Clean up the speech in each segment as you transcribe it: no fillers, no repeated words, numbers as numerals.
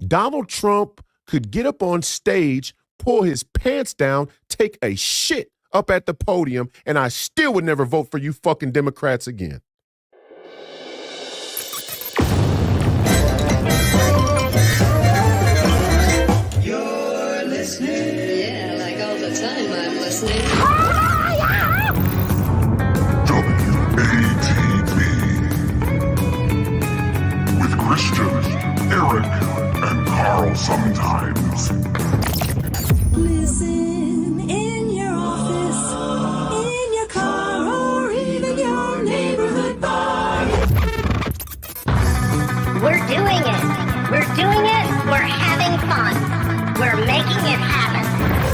Donald Trump could get up on stage, pull his pants down, take a shit up at the podium, and I still would never vote for you fucking Democrats again. You're listening. Yeah, like all the time I'm listening. WATB with Christian, Eric, and Carl sometimes. Listen in your office, in your car, or even your neighborhood bar. We're doing it. We're doing it. We're having fun. We're making it happen.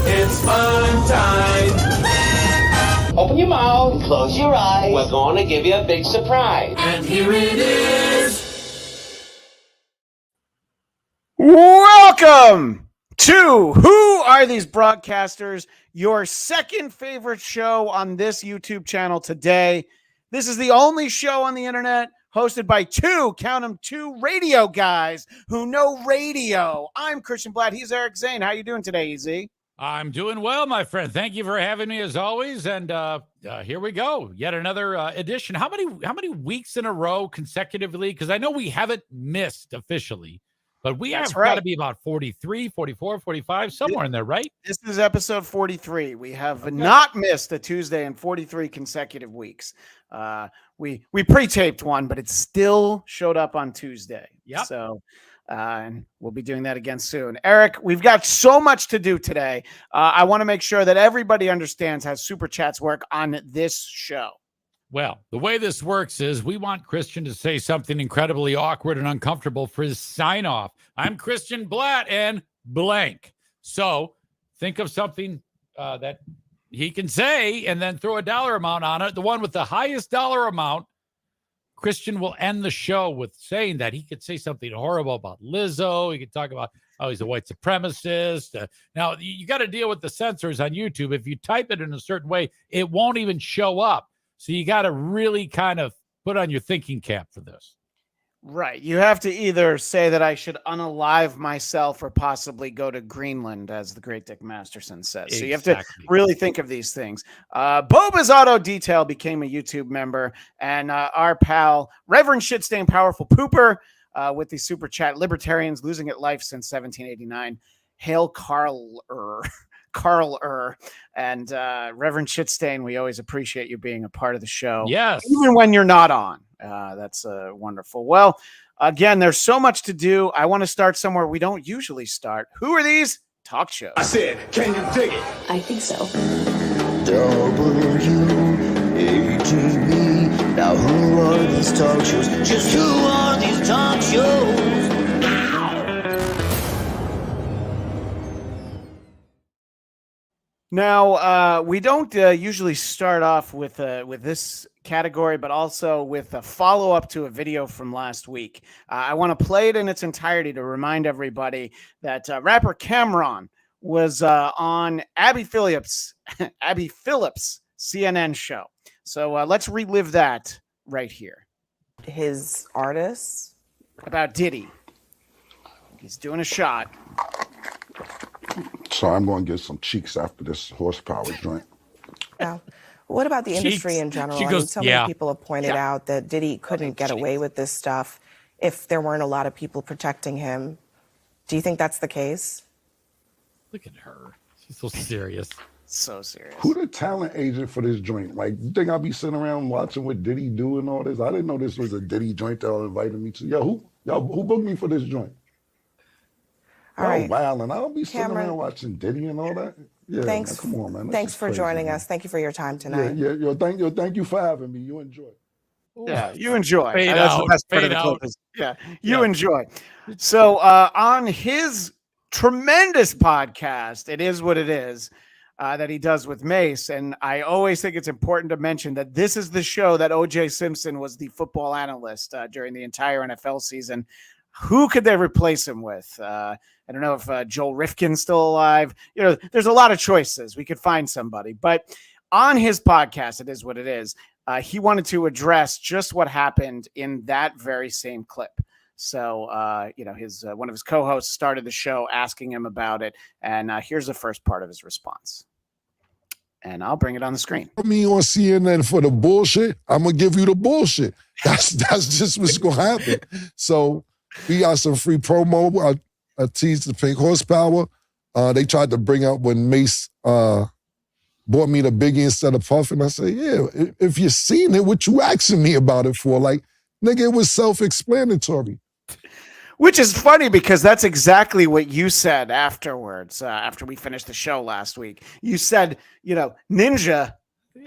It's fun time. Open your mouth, close your eyes. We're going to give you a big surprise. And here it is. Welcome to Who Are These Broadcasters, your second favorite show on this YouTube channel today. This is the only show on the internet hosted by two radio guys who know radio. I'm Christian Bladt. He's Eric Zane. How you doing today, EZ? I'm doing well, my friend. Thank you for having me as always. And here we go. Yet another edition. How many weeks in a row consecutively? Because I know we haven't missed officially, but we have got to be about 43, 44, 45, somewhere in there, right? This is episode 43. We have not missed a Tuesday in 43 consecutive weeks. We pre-taped one, but it still showed up on Tuesday. Yep. So and we'll be doing that again soon. Eric, we've got so much to do today. I want to make sure that everybody understands how Super Chats work on this show. Well, the way this works is we want Christian to say something incredibly awkward and uncomfortable for his sign-off. I'm Christian Bladt and blank. So think of something that he can say and then throw a dollar amount on it. The one with the highest dollar amount, Christian will end the show with saying that he could say something horrible about Lizzo. He could talk about, oh, he's a white supremacist. Now, you got to deal with the censors on YouTube. If you type it in a certain way, it won't even show up. So you got to really kind of put on your thinking cap for this. Right. You have to either say that I should unalive myself or possibly go to Greenland, as the great Dick Masterson says. Exactly. So you have to really think of these things. Boba's Auto Detail became a YouTube member, and our pal, Reverend Shitstain Powerful Pooper, with the Super Chat, Libertarians losing at life since 1789. Hail Carl and Reverend Shitstain, we always appreciate you being a part of the show. Yes. Even when you're not on. That's wonderful. Well, again, there's so much to do. I want to start somewhere we don't usually start. Who are these talk shows? I said, can you dig it? I think so. WATB. Now who are these talk shows? Just who are these talk shows? Now, we don't usually start off with this category, but also with a follow-up to a video from last week. I want to play it in its entirety to remind everybody that rapper Cameron was on Abby Phillips' CNN show. So let's relive that right here. His artists? About Diddy. He's doing a shot. So I'm going to get some cheeks after this horsepower joint. Now, what about the industry in general? She goes, so many people have pointed out that Diddy couldn't get away with this stuff if there weren't a lot of people protecting him. Do you think that's the case? Look at her. She's so serious. So serious. Who the talent agent for this joint? Like, you think I'll be sitting around watching what Diddy do and all this? I didn't know this was a Diddy joint y'all invited me to. Who booked me for this joint? All right. Wow, and I'll be sitting around watching Diddy and all that. Yeah, thanks. Man, come on, man. Thanks for joining us. Thank you for your time tonight. Yeah. Thank you for having me. You enjoy. Yeah, you enjoy. Fade That's out, the best part fade of the out. clip. Yeah, you enjoy. So on his tremendous podcast, It Is What It Is, that he does with Mace, and I always think it's important to mention that this is the show that O.J. Simpson was the football analyst during the entire NFL season. Who could they replace him with? I don't know if Joel Rifkin's still alive. You know, there's a lot of choices. We could find somebody. But on his podcast, It Is What It Is, he wanted to address just what happened in that very same clip. So, his one of his co-hosts started the show asking him about it. And here's the first part of his response. And I'll bring it on the screen. Me on CNN for the bullshit, I'm gonna give you the bullshit. That's just what's gonna happen. So we got some free promo. I teased the pink horsepower. They tried to bring out when Mace bought me the Biggie instead of Puff, and I said, yeah, if you seen it, what you asking me about it for? Like, nigga, it was self-explanatory. Which is funny because that's exactly what you said afterwards, after we finished the show last week. You said, Ninja,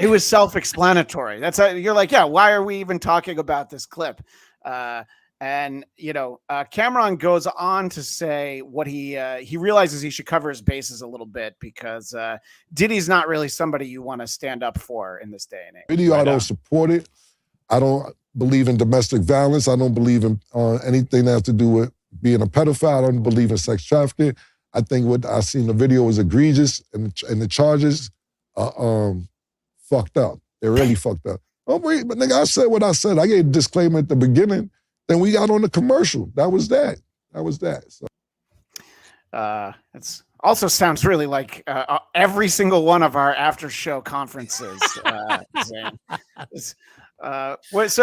it was self-explanatory. That's how you're like, yeah, why are we even talking about this clip? And Cameron goes on to say what he realizes he should cover his bases a little bit because Diddy's not really somebody you want to stand up for in this day and age. Video, I don't support it. I don't believe in domestic violence. I don't believe in anything that has to do with being a pedophile. I don't believe in sex trafficking. I think what I seen in the video was egregious, and the charges are fucked up. They're really fucked up. Oh, wait, but nigga, I said what I said. I gave a disclaimer at the beginning. Then we got on the commercial. That was that. So. It's also sounds really like every single one of our after show conferences. Zane. What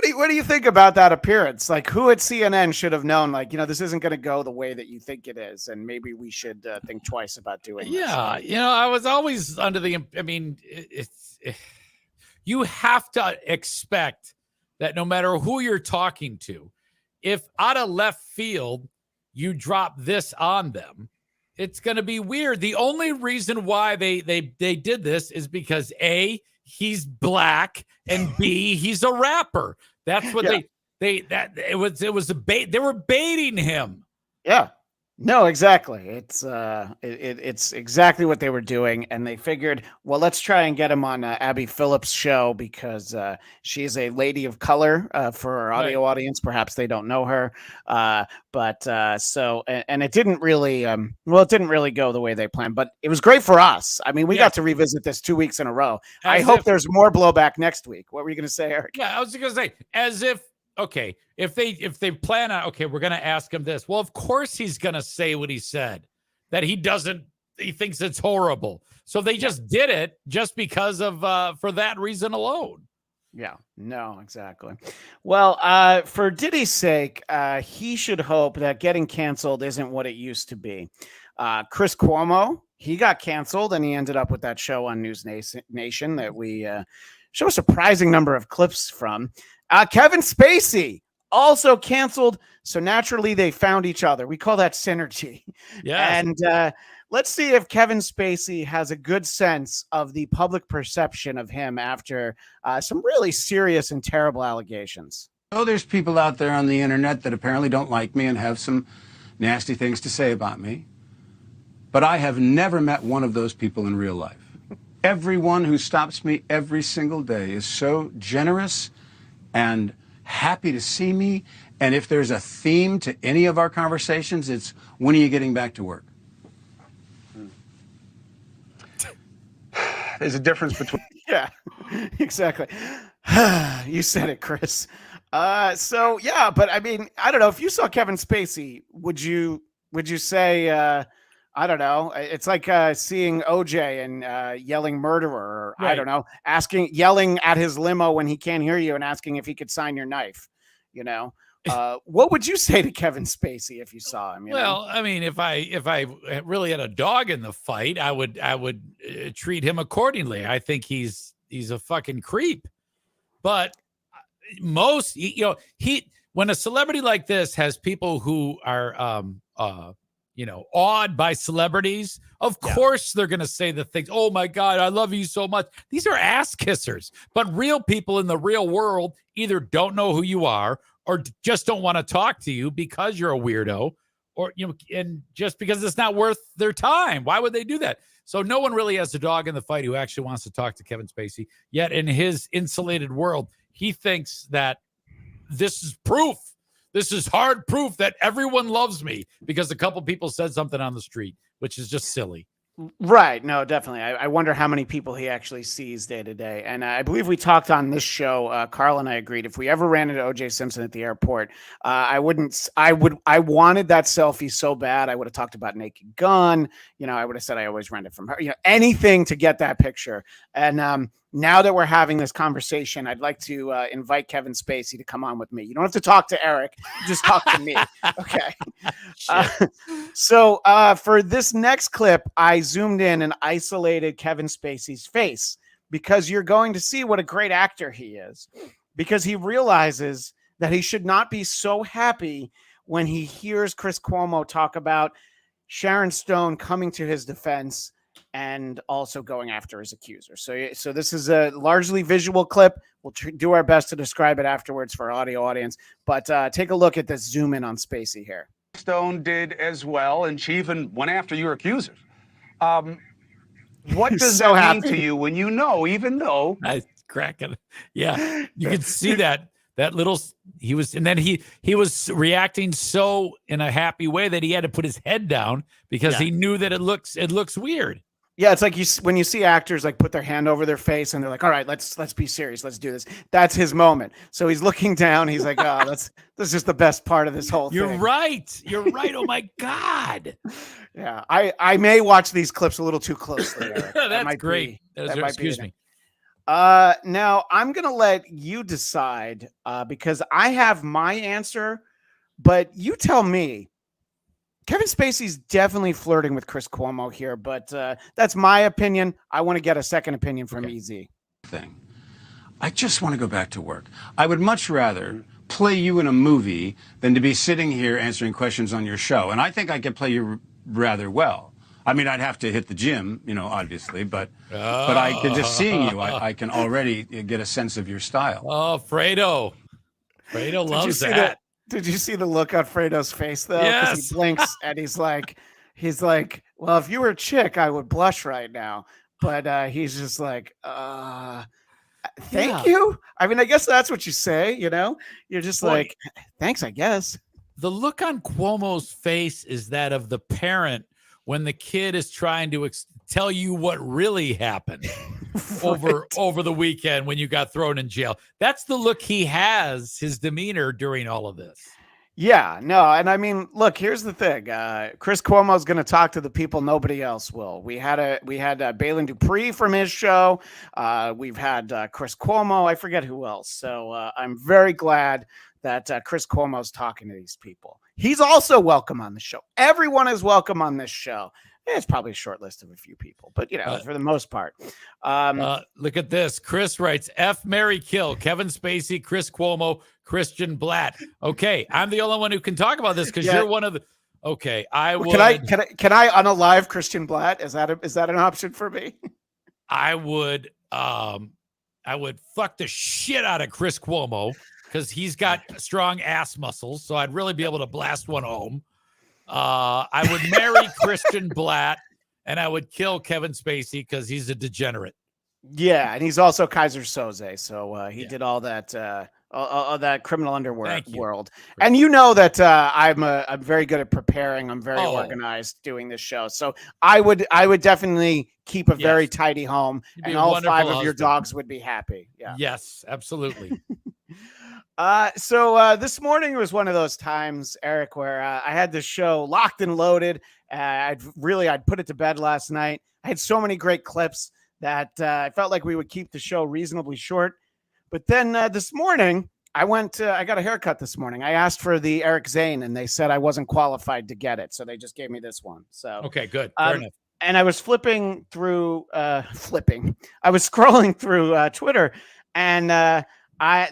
do you think about that appearance? Like, who at CNN should have known, like, this isn't going to go the way that you think it is, and maybe we should think twice about doing this. Yeah, I was always under the, you have to expect that no matter who you're talking to, if out of left field you drop this on them, it's going to be weird. The only reason why they did this is because A, he's black, and B, he's a rapper. That's what it was a bait. They were baiting him. Yeah. No, exactly. It's exactly what they were doing, and they figured, well, let's try and get him on Abby Phillips' show because she's a lady of color for our audio audience. Perhaps they don't know her, but it didn't really, it didn't really go the way they planned. But it was great for us. I mean, we got to revisit this 2 weeks in a row. I hope there's more blowback next week. What were you going to say, Eric? Yeah, I was going to say, as if. Okay, if they plan on, okay, we're going to ask him this. Well, of course he's going to say what he said, that he thinks it's horrible. So they just did it just because of, for that reason alone. Yeah, no, exactly. Well, for Diddy's sake, he should hope that getting canceled isn't what it used to be. Chris Cuomo, he got canceled and he ended up with that show on News Nation that we show a surprising number of clips from. Kevin Spacey also canceled. So naturally they found each other. We call that synergy. Yeah. And let's see if Kevin Spacey has a good sense of the public perception of him after some really serious and terrible allegations. Oh, there's people out there on the internet that apparently don't like me and have some nasty things to say about me. But I have never met one of those people in real life. Everyone who stops me every single day is so generous and happy to see me. And if there's a theme to any of our conversations, it's, when are you getting back to work? There's a difference between... Yeah, exactly. You said it, Chris. So, yeah, but I mean, I don't know. If you saw Kevin Spacey, would you say... I don't know. It's like seeing OJ and yelling murderer, or I don't know, yelling at his limo when he can't hear you and asking if he could sign your knife. What would you say to Kevin Spacey if you saw him? I mean, if I really had a dog in the fight, I would treat him accordingly. I think he's a fucking creep. But most, when a celebrity like this has people who are awed by celebrities, of course they're going to say the things, oh my God, I love you so much. These are ass kissers. But real people in the real world either don't know who you are or just don't want to talk to you because you're a weirdo, or, and just because it's not worth their time. Why would they do that? So no one really has a dog in the fight who actually wants to talk to Kevin Spacey. Yet in his insulated world, he thinks that this is proof. This is hard proof that everyone loves me because a couple people said something on the street, which is just silly. Right. No, definitely. I wonder how many people he actually sees day to day. And I believe we talked on this show. Carl and I agreed if we ever ran into O.J. Simpson at the airport, I wanted that selfie so bad. I would have talked about Naked Gun. I would have said I always rent it from her. Anything to get that picture. And now that we're having this conversation, I'd like to invite Kevin Spacey to come on with me. You don't have to talk to Eric. Just talk to me. Okay. So for this next clip, I zoomed in and isolated Kevin Spacey's face because you're going to see what a great actor he is, because he realizes that he should not be so happy when he hears Chris Cuomo talk about Sharon Stone coming to his defense and also going after his accuser. So this is a largely visual clip. We'll do our best to describe it afterwards for our audio audience, but take a look at this zoom in on Spacey here. Stone did as well, and she even went after your accusers. What does So that mean happy. to you when you know, even though I cracking? Yeah, you can see that little. He was, and then he was reacting so in a happy way that he had to put his head down because he knew that it looks weird. Yeah, it's like when you see actors like put their hand over their face and they're like, "All right, let's be serious. Let's do this." That's his moment. So he's looking down. He's like, "Oh, that's just the best part of this whole thing." You're right. You're right. Oh my God. Yeah, I may watch these clips a little too closely, Eric. That's great. Excuse me. Now I'm gonna let you decide because I have my answer, but you tell me. Kevin Spacey's definitely flirting with Chris Cuomo here, but that's my opinion. I want to get a second opinion from EZ. thing. I just want to go back to work. I would much rather play you in a movie than to be sitting here answering questions on your show. And I think I could play you rather well. I mean, I'd have to hit the gym, obviously, but I can just seeing you, I can already get a sense of your style. Oh, Fredo loves that. Did you see the look on Fredo's face though? Yes. He blinks and he's like, well, if you were a chick, I would blush right now. But he's just like, thank you. I mean, I guess that's what you say, You're just like, thanks, I guess. The look on Cuomo's face is that of the parent when the kid is trying to tell you what really happened over the weekend when you got thrown in jail. That's the look he has, his demeanor during all of this. Yeah, no, and I mean, look, here's the thing. Chris Cuomo is going to talk to the people nobody else will. We had Balin Dupree from his show. We've had Chris Cuomo. I forget who else. So I'm very glad that Chris Cuomo's talking to these people. He's also welcome on the show. Everyone is welcome on this show. It's probably a short list of a few people, but for the most part. Look at this. Chris writes, F, marry, kill, Kevin Spacey, Chris Cuomo, Christian Bladt. Okay, I'm the only one who can talk about this because you're one of the. Okay, I would. Can I unalive Christian Bladt? Is that an option for me? I would fuck the shit out of Chris Cuomo because he's got strong ass muscles, so I'd really be able to blast one home. I would marry Christian Bladt, and I would kill Kevin Spacey because he's a degenerate. Yeah, and he's also Kaiser Soze, so he did all that criminal underworld. And that I'm very good at preparing. I'm very organized doing this show, so I would definitely keep a very tidy home, and all 5 of your dogs would be happy. Yeah. Yes, absolutely. So this morning was one of those times, Eric, where I had this show locked and loaded. I'd put it to bed last night. I had so many great clips that I felt like we would keep the show reasonably short. But then this morning, I got a haircut this morning. I asked for the Eric Zane, and they said I wasn't qualified to get it. So they just gave me this one. So okay, good. Fair enough. And I was flipping through, I was scrolling through Twitter, and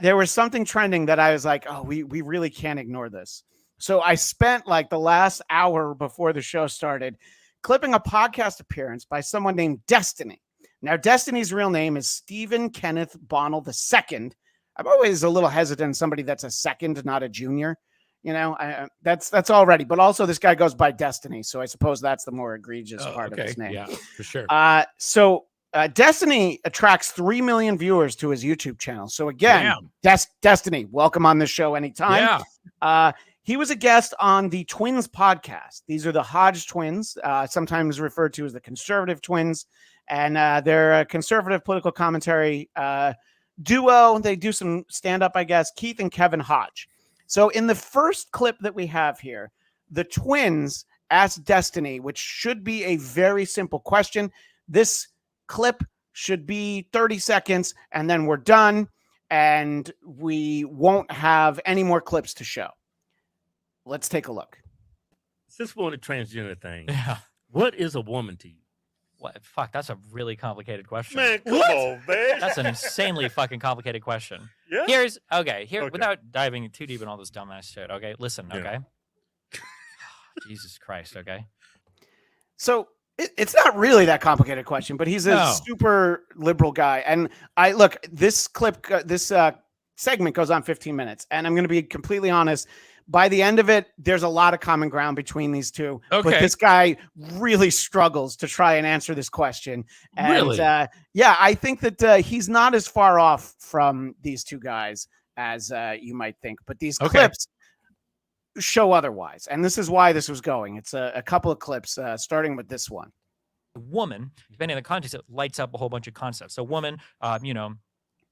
there was something trending that I was like, oh, we really can't ignore this. So I spent like the last hour before the show started clipping a podcast appearance by someone named Destiny. Now, Destiny's real name is Stephen Kenneth Bonnell II. I'm always a little hesitant. Somebody that's a second, not a junior. That's already. But also, this guy goes by Destiny, so I suppose that's the more egregious part of his name. Yeah, for sure. So Destiny attracts 3 million viewers to his YouTube channel. So again, Destiny, welcome on this show anytime. Yeah. He was a guest on the Twins podcast. These are the Hodge twins, sometimes referred to as the conservative twins. And they're a conservative political commentary duo. They do some stand-up, I guess, Keith and Kevin Hodge. So in the first clip that we have here, the twins ask Destiny, which should be a very simple question. This clip should be 30 seconds, and then we're done, and we won't have any more clips to show. Let's take a look. Since we're on the transgender thing, Yeah. what is a woman to you? What? Fuck, that's a really complicated question. Man, come on, man. That's an insanely fucking complicated question. Yeah? Okay. Without diving too deep in all this dumbass shit, okay? Listen, Yeah. okay? Jesus Christ, okay? So it's not really that complicated question, but he's a super liberal guy. And this clip, this segment goes on 15 minutes. And I'm going to be completely honest. By the end of it, there's a lot of common ground between these two. Okay. But this guy really struggles to try and answer this question. And, Really? I think that he's not as far off from these two guys as you might think. But these clips show otherwise. And this is why this was going. It's a couple of clips, starting with this one. Woman, depending on the context, it lights up a whole bunch of concepts. So woman,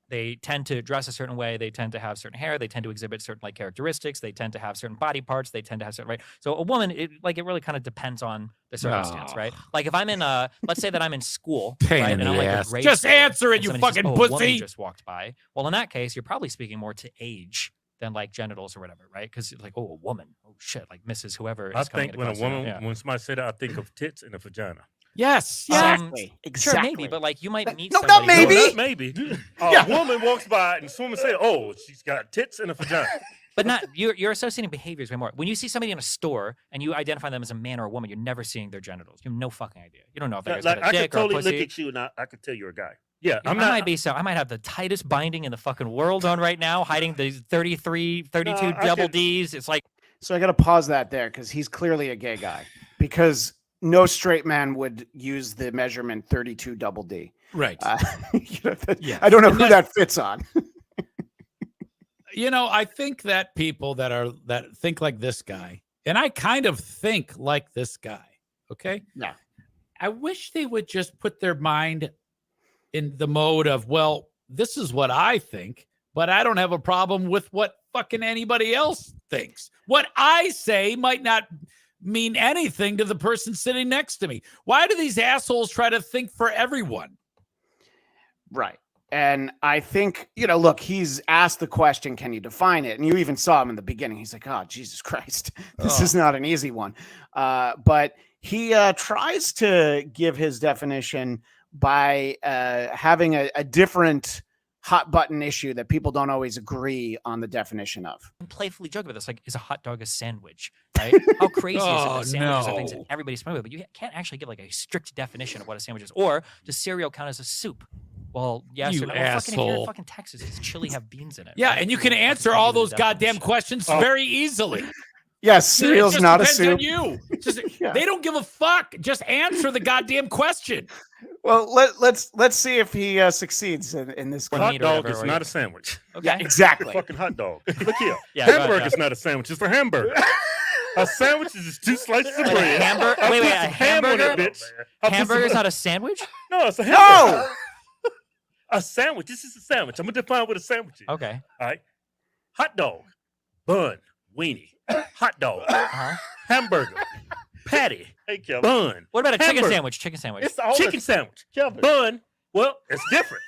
they tend to dress a certain way. They tend to have certain hair. They tend to exhibit certain like characteristics. They tend to have certain body parts. They tend to have certain, right? So a woman, it really kind of depends on the circumstance, right? Like if I'm in let's say that I'm in school, Pain right? in And the I'm like ass. a grade Just school, answer it, and you somebody says, fucking "Oh, a woman pussy." just walked by. Well, in that case, you're probably speaking more to age than like genitals or whatever, right? Because like, oh, a woman, oh shit, like Mrs. Whoever. I is coming think when a across the- woman, yeah. when somebody say that, I think of tits and a vagina. Yes. Exactly. Sure, maybe, but like you might meet No, somebody. not maybe. No, not maybe. A woman walks by and someone say, "Oh, she's got tits and a vagina." But not you're associating behaviors way more. When you see somebody in a store and you identify them as a man or a woman, you're never seeing their genitals. You have no fucking idea. You don't know if that guy's Like, got a I dick could or a totally pussy. look at you and I could tell you're a guy. Yeah, I might have the tightest binding in the fucking world on right now, hiding the 32 double Ds. It's like. So I got to pause that there because he's clearly a gay guy, because no straight man would use the measurement 32 double D. Right. I don't know who that fits on. I think that people that think like this guy, and I kind of think like this guy, okay? Yeah. I wish they would just put their mind in the mode of, well, this is what I think, but I don't have a problem with what fucking anybody else thinks. What I say might not mean anything to the person sitting next to me. Why do these assholes try to think for everyone? Right. And I think, look, he's asked the question, can you define it? And you even saw him in the beginning. He's like, oh, Jesus Christ, this is not an easy one. But he tries to give his definition by having a different hot button issue that people don't always agree on the definition of. Playfully joke about this, like, is a hot dog a sandwich? Right? How crazy is it that sandwiches are things that everybody's familiar with, but you can't actually give like a strict definition of what a sandwich is? Or does cereal count as a soup? Well, yes. You or no. Well, asshole. If you're in fucking Texas, does chili have beans in it? Yeah, right? and you can answer all those goddamn questions very easily. Yes, cereal's it just not a depends soup. on you. They don't give a fuck. Just answer the goddamn question. Well, let's see if he succeeds in this. Hot dog is not a sandwich. Okay. Yeah, exactly. Fucking hot dog. Look here. Hamburger is not a sandwich. It's a hamburger. A sandwich is just 2 slices of Wait, bread. a hamburger? Hamburger's not a sandwich? No, it's a hamburger. No! A sandwich. This is a sandwich. I'm going to define what a sandwich is. Okay. All right. Hot dog. Bun. Weenie. Hot dog. Hamburger. Patty. Hey, Kevin. Bun. What about a chicken hamburger. sandwich? Chicken sandwich. It's all chicken sandwich. Kevin. Bun. Well, it's different.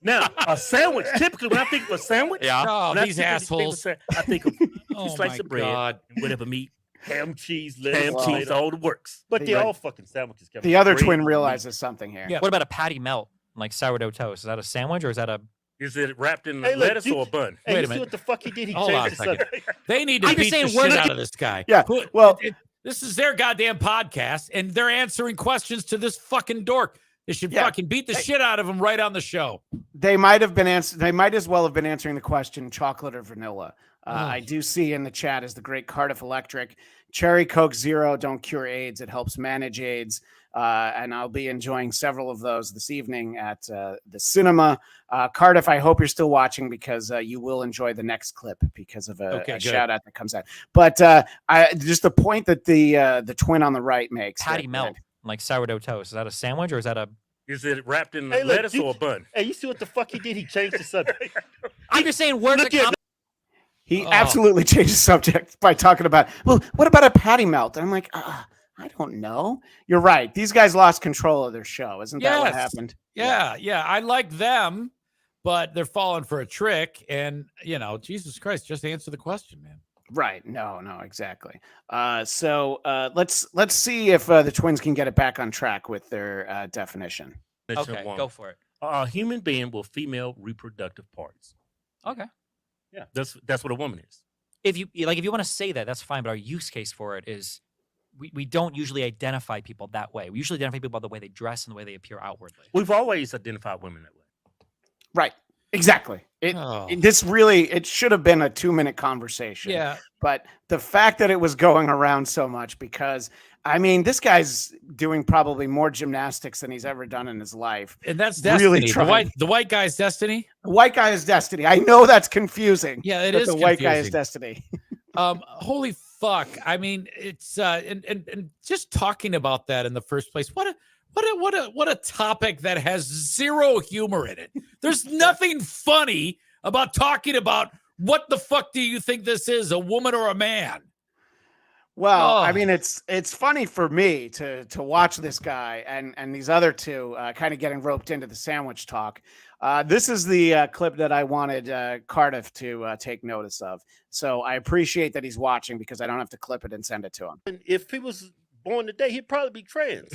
Now, a sandwich, typically when I think of a sandwich, Oh, when I these think of assholes. I think of 2 Oh, slices my of bread, God. and whatever meat, Ham, cheese, lettuce, ham, cheese, tomato. all the works. But they're all fucking sandwiches, Kevin. The other Bread twin and realizes something here. Yeah. What about a patty melt, like sourdough toast? Is that a sandwich or is that a... Is it wrapped in Hey, look, lettuce or a bun? Hey, Wait a you see minute. what the fuck he did? He Hold on a changed the second. subject. They need to I'm just beat the saying, where shit did out of this guy. Yeah, Who- well- this is their goddamn podcast, and they're answering questions to this fucking dork. They should fucking beat the shit out of him right on the show. They might have been They might as well have been answering the question: chocolate or vanilla. I do see in the chat is the great Cardiff Electric. Cherry Coke Zero don't cure AIDS. It helps manage AIDS. And I'll be enjoying several of those this evening at the cinema. Cardiff, I hope you're still watching because you will enjoy the next clip because of a shout out that comes out. But just the point that the twin on the right makes. Patty melt, like sourdough toast. Is that a sandwich or is that a... Is it wrapped in lettuce or a bun? Hey, you see what the fuck he did? He changed the subject. I'm just saying, where's the... He absolutely changed the subject by talking about, well, what about a patty melt? And I'm like, I don't know. You're right. These guys lost control of their show. Isn't that what happened? Yeah. I like them, but they're falling for a trick. And, Jesus Christ, just answer the question, man. Right. No, exactly. So let's see if the twins can get it back on track with their definition. Okay, go for it. A human being with female reproductive parts. Okay. Yeah, that's what a woman is. If you want to say that, that's fine. But our use case for it is we don't usually identify people that way. We usually identify people by the way they dress and the way they appear outwardly. We've always identified women that way. Right. Exactly. It should have been a 2-minute conversation. Yeah. But the fact that it was going around so much because, this guy's doing probably more gymnastics than he's ever done in his life. And that's destiny. Really the white guy's destiny? The white guy is destiny. I know that's confusing. Yeah, it but is the white guy is destiny. Holy fuck. It's and just talking about that in the first place. What a topic that has zero humor in it. There's nothing funny about talking about what the fuck do you think this is, a woman or a man? Well, it's funny for me to watch this guy and these other two kind of getting roped into the sandwich talk. This is the clip that I wanted Cardiff to take notice of. So I appreciate that he's watching because I don't have to clip it and send it to him. And if he was born today, he'd probably be trans.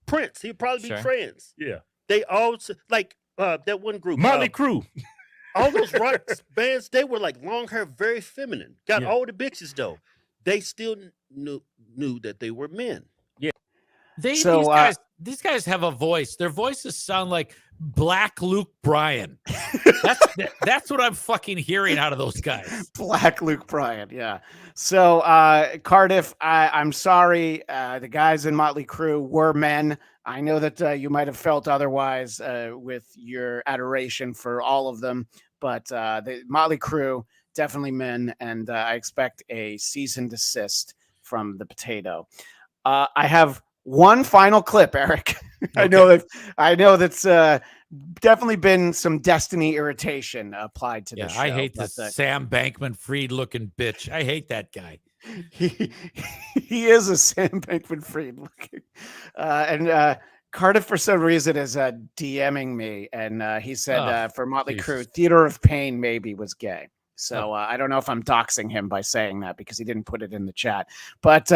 Prince, he'd probably be trans. Yeah. They all like that one group, Motley Crue. All those rock bands, they were like long hair, very feminine. Got all the bitches though. They still knew that they were men. Yeah. These guys have a voice. Their voices sound like Black Luke Bryan. That's what I'm fucking hearing out of those guys. Black Luke Bryan, yeah. So Cardiff, I'm sorry. The guys in Motley Crue were men. I know that you might have felt otherwise with your adoration for all of them, but the Motley Crue, definitely men, and I expect a cease and desist from the potato. I have one final clip, Eric. Okay. I know that's definitely been some destiny irritation applied to this show. I hate this Sam Bankman-Fried looking bitch. I hate that guy. He is a Sam Bankman-Fried looking. And Cardiff, for some reason, is DMing me, and he said for Motley Crue, Theater of Pain maybe was gay. So I don't know if I'm doxing him by saying that because he didn't put it in the chat. But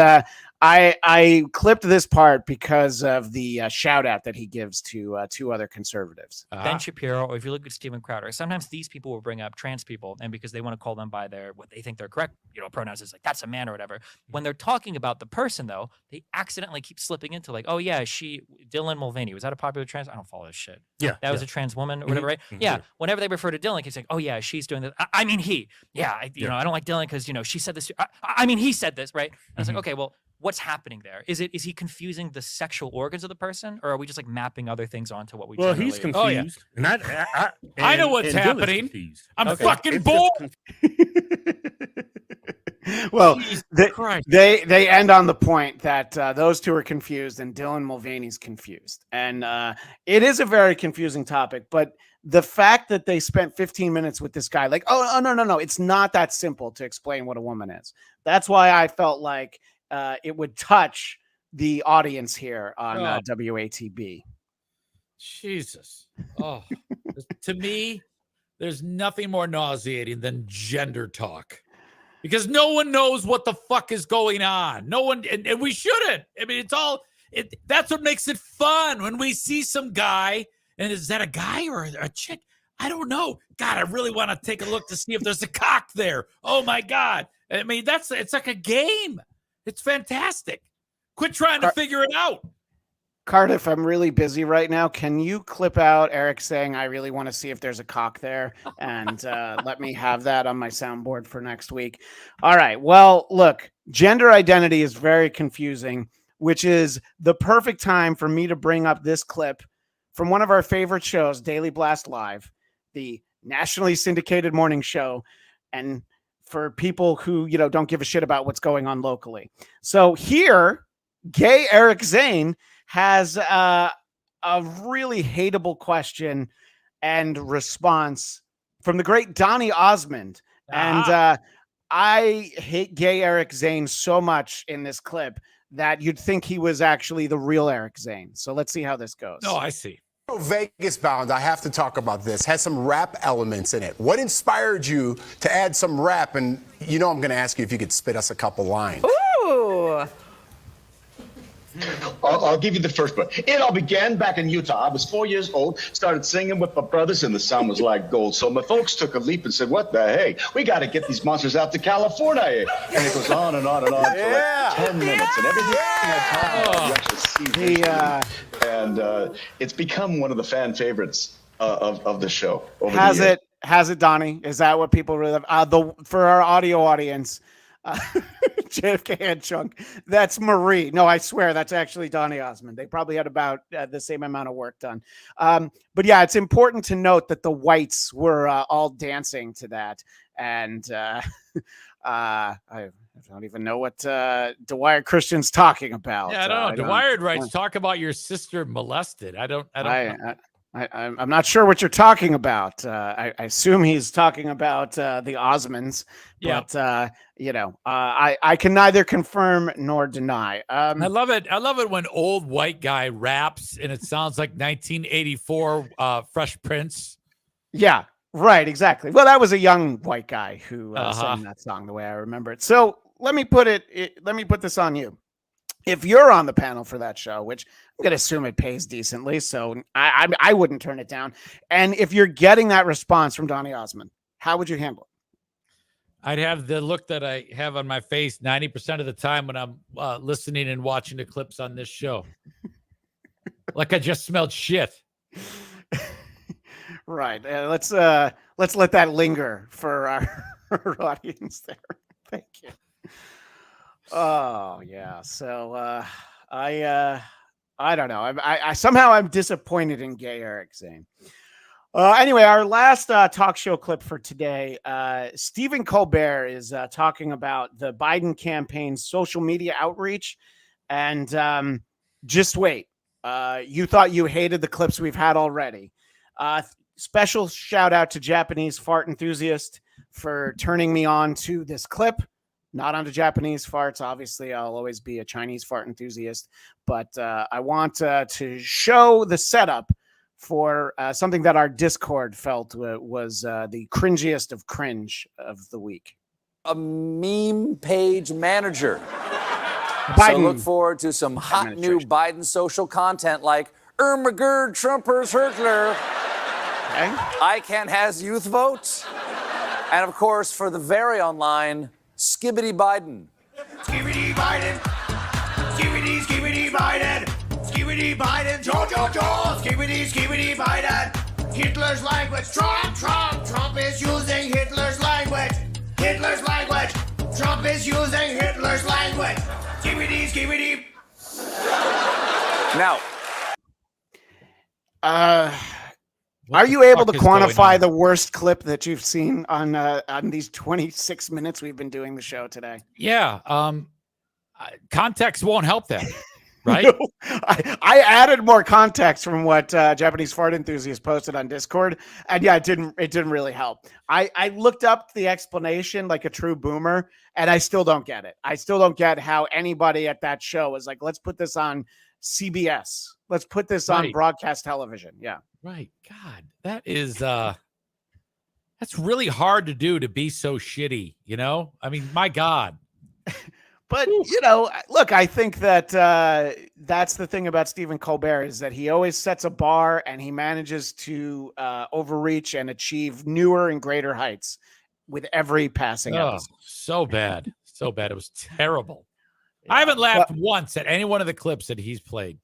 I clipped this part because of the shout out that he gives to two other conservatives. Ben Shapiro, or if you look at Steven Crowder, sometimes these people will bring up trans people, and because they want to call them by what they think they're correct, pronouns is like that's a man or whatever. When they're talking about the person, though, they accidentally keep slipping into like, oh yeah, Dylan Mulvaney, was that a popular trans? I don't follow this shit. Yeah, that was a trans woman or whatever, right? Mm-hmm. Yeah. Whenever they refer to Dylan, it's like, oh yeah, she's doing this. I mean he. Yeah, I don't like Dylan because she said this. I mean he said this, right? And I was like, okay, well, what's happening there? Is he confusing the sexual organs of the person, or are we just like mapping other things onto what we? Well, he's confused. Oh, yeah. And I know what's happening. I'm fucking bored. Well, they end on the point that those two are confused and Dylan Mulvaney's confused, and it is a very confusing topic. But the fact that they spent 15 minutes with this guy, like, oh no, it's not that simple to explain what a woman is. That's why I felt like it would touch the audience here on WATB. Jesus. Oh, to me, there's nothing more nauseating than gender talk. Because no one knows what the fuck is going on. No one, and we shouldn't. I mean, that's what makes it fun when we see some guy, and is that a guy or a chick? I don't know. God, I really want to take a look to see if there's a cock there. Oh my God. I mean, it's like a game. It's fantastic. Quit trying to figure it out. Cardiff, I'm really busy right now. Can you clip out Eric saying, I really want to see if there's a cock there, and let me have that on my soundboard for next week? All right. Well, look, gender identity is very confusing, which is the perfect time for me to bring up this clip from one of our favorite shows, Daily Blast Live, the nationally syndicated morning show, and for people who, don't give a shit about what's going on locally. So here, gay Eric Zane has a really hateable question and response from the great Donnie Osmond. And I hate gay Eric Zane so much in this clip that you'd think he was actually the real Eric Zane. So let's see how this goes. Oh, I see. Vegas bound, I have to talk about this, has some rap elements in it. What inspired you to add some rap? And I'm going to ask you if you could spit us a couple lines. Ooh. I'll give you the first one. It all began back in Utah. I was 4 years old, started singing with my brothers, and the sound was like gold. So my folks took a leap and said, what the hey? We got to get these monsters out to California. And it goes on and on and on for like 10 minutes. And everything I talk about, you actually see. And it's become one of the fan favorites of the show. Has it, Donnie? Is that what people really love? For our audio audience, JFK and Chunk, that's Marie. No, I swear that's actually Donnie Osmond. They probably had about the same amount of work done. But yeah, it's important to note that the whites were all dancing to that. And I don't even know what Dwyer Christian's talking about. Yeah, I don't know. Dwyer writes, talk about your sister molested. I don't know. I'm not sure what you're talking about. I assume he's talking about the Osmonds, but I can neither confirm nor deny. I love it. I love it when old white guy raps and it sounds like 1984 Fresh Prince. Yeah, right. Exactly. Well, that was a young white guy who sang that song the way I remember it. So let me put this on you. If you're on the panel for that show, which I'm going to assume it pays decently, so I wouldn't turn it down. And if you're getting that response from Donnie Osmond, how would you handle it? I'd have the look that I have on my face 90% of the time when I'm listening and watching the clips on this show. Like I just smelled shit. Right. Let's let that linger for our audience there. Thank you. Oh yeah. So I don't know. I somehow I'm disappointed in gay Eric Zane. Anyway, our last talk show clip for today, Stephen Colbert is talking about the Biden campaign's social media outreach. And just wait. You thought you hated the clips we've had already. Special shout out to Japanese fart enthusiast for turning me on to this clip. Not onto Japanese farts. Obviously, I'll always be a Chinese fart enthusiast. But I want to show the setup for something that our Discord felt was the cringiest of cringe of the week. A meme page manager. Biden. So look forward to some hot new Biden social content like Ermagerd Trumpers Hurtler. Okay. ICANN has youth votes. And of course, for the very online, Skibbity Biden. Skibbity Biden. Skibbity Biden. Skibbity Biden. Joe. Skibbity Biden. Hitler's language. Trump is using Hitler's language. Trump is using Hitler's language. Skibbity. Now. Are you able to quantify the worst clip that you've seen on these 26 minutes we've been doing the show today? Yeah. Context won't help that, right? No, I added more context from what Japanese fart enthusiast posted on Discord, and yeah, it didn't really help. I looked up the explanation like a true boomer, and I still don't get it. I still don't get how anybody at that show is like, let's put this on CBS. Let's put this on broadcast television. Yeah. Right. God, that is that's really hard to do, to be so shitty, I mean, my God. But, look, I think that that's the thing about Stephen Colbert is that he always sets a bar and he manages to overreach and achieve newer and greater heights with every passing episode. So bad. So bad. It was terrible. Yeah. I haven't laughed once at any one of the clips that he's played.